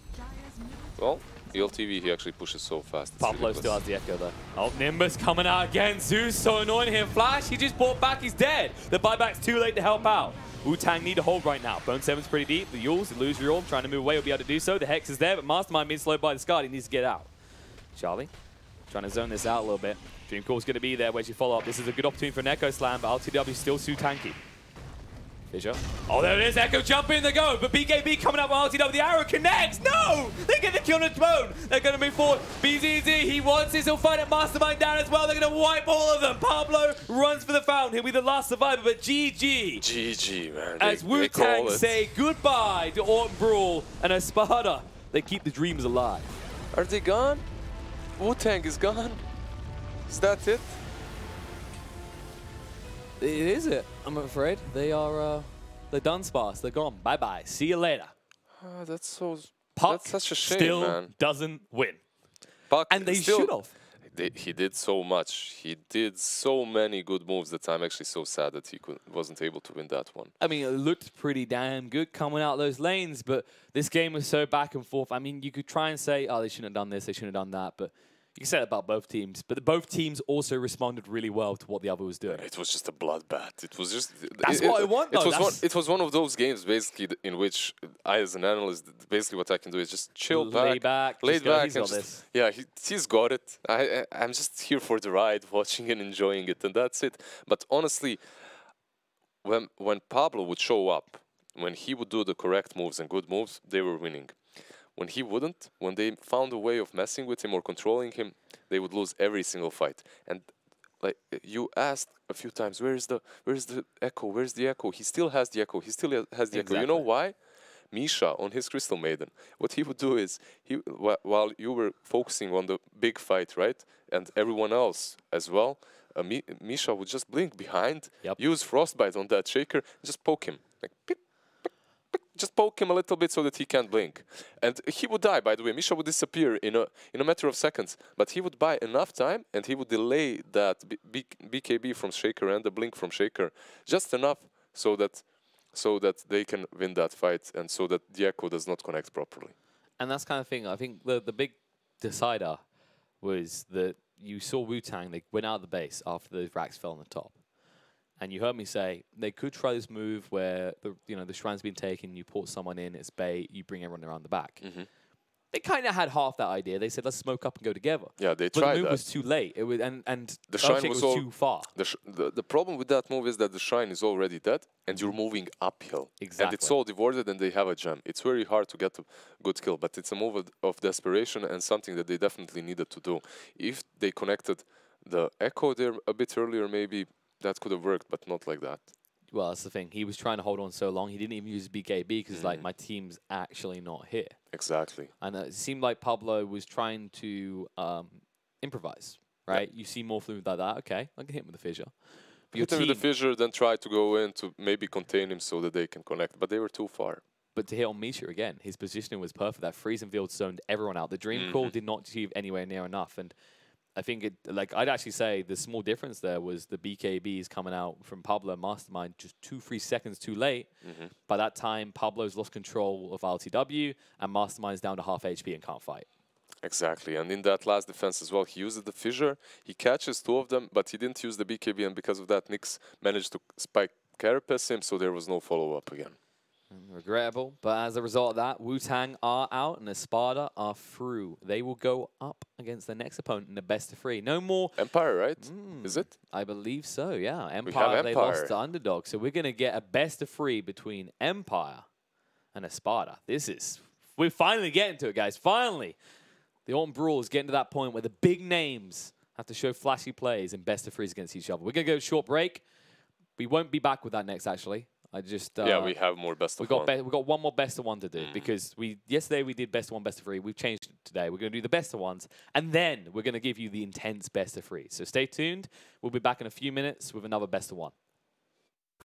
Well, ELTV, he actually pushes so fast. Pablo still has the echo though. Oh, Nimbus coming out again. Zeus so annoying here. Flash, he just bought back. He's dead. The buyback's too late to help out. WU TANG need to hold right now. Bone 7's pretty deep. The Yules, the illusory orb, trying to move away, will be able to do so. The Hex is there, but Mastermind being slowed by the Scar. He needs to get out. Charlie, trying to zone this out a little bit. Dream Core's going to be there. Where's your follow-up? This is a good opportunity for an Echo Slam, but LTW still too tanky. Fissure. Oh, there it is. Echo jump in the go, but BKB coming up with LTW. The arrow connects. No! They get the kill on the Bone. They're going to move forward. BZZ, he wants this. He'll find a Mastermind down as well. They're going to wipe all of them. Pablo runs for the fountain. He'll be the last survivor, but GG. GG, man. As WU TANG say goodbye to Autumn Brawl and Espada. They keep the dreams alive. Are they gone? WU TANG is gone? Is that it? It is it, I'm afraid. They are, they're done, Sparse. They're gone. Bye-bye. See you later. That's so... Puck that's such a shame, still man. Doesn't win. Puck and they should have. He did so much. He did so many good moves that I'm actually so sad that he wasn't able to win that one. I mean, it looked pretty damn good coming out those lanes, but this game was so back and forth. I mean, you could try and say, oh, they shouldn't have done this, they shouldn't have done that, but you can say that about both teams. But both teams also responded really well to what the other was doing. It was just a bloodbath. It was just... That's what I want, though. It was one of those games, basically, in which I, as an analyst, basically what I can do is just chill back. Lay back. He's got this. Yeah, he's got it. I'm just here for the ride, watching and enjoying it, and that's it. But honestly, when Pablo would show up, when he would do the correct moves and good moves, they were winning. When he wouldn't, when they found a way of messing with him or controlling him, they would lose every single fight. And like you asked a few times, where's the echo? Where's the echo? He still has the echo. He still has the echo. You know why? Misha on his Crystal Maiden. What he would do is, while you were focusing on the big fight, right, and everyone else as well, Misha would just blink behind, use Frostbite on that Shaker, just poke him, like beep. Just poke him a little bit so that he can't blink. And he would die, by the way. Misha would disappear in a matter of seconds. But he would buy enough time, and he would delay that BKB from Shaker and the blink from Shaker just enough so that they can win that fight and so that the echo does not connect properly. And that's kind of thing. I think the big decider was that you saw WU TANG, they went out of the base after the racks fell on the top. And you heard me say they could try this move where the shrine's been taken, you port someone in, it's bait, you bring everyone around the back. They kind of had half that idea. They said, let's smoke up and go together. Yeah, they tried that. But the move was too late. It was, and the shrine was too far. The problem with that move is that the shrine is already dead, and you're moving uphill. Exactly. And it's all devoted, and they have a gem. It's very hard to get a good kill, but it's a move of desperation and something that they definitely needed to do. If they connected the echo there a bit earlier, maybe that could have worked, but not like that. Well, that's the thing. He was trying to hold on so long. He didn't even use BKB because, like, my team's actually not here. Exactly. And it seemed like Pablo was trying to improvise, right? You see more fluid like that. Okay, I can hit him with the fissure. Hit him with the fissure, then try to go in to maybe contain him so that they can connect. But they were too far. But to hit on Misha again, his positioning was perfect. That freezing field zoned everyone out. The Dream Call did not achieve anywhere near enough. And I think I'd actually say the small difference there was the BKBs coming out from Pablo Mastermind just 2-3 seconds too late. By that time, Pablo's lost control of LTW, and Mastermind's down to half HP and can't fight. Exactly, and in that last defense as well, he used the fissure. He catches 2 of them, but he didn't use the BKB, and because of that, Nyx managed to spike carapace him, so there was no follow-up again. Regrettable, but as a result of that, WU TANG are out and Espada are through. They will go up against their next opponent in the best of 3. No more Empire, right? Is it? I believe so, yeah. Empire. They lost to Underdog, so we're going to get a best of 3 between Empire and Espada. We're finally getting to it, guys. Finally, the Autumn Brawl is getting to that point where the big names have to show flashy plays in best of 3s against each other. We're going to go a short break. We won't be back with that next, actually. Yeah, we have more best of 1. We've got one more best of 1 to do because yesterday we did best of 1, best of 3. We've changed it today. We're going to do the best of 1s, and then we're going to give you the intense best of 3. So stay tuned. We'll be back in a few minutes with another best of 1.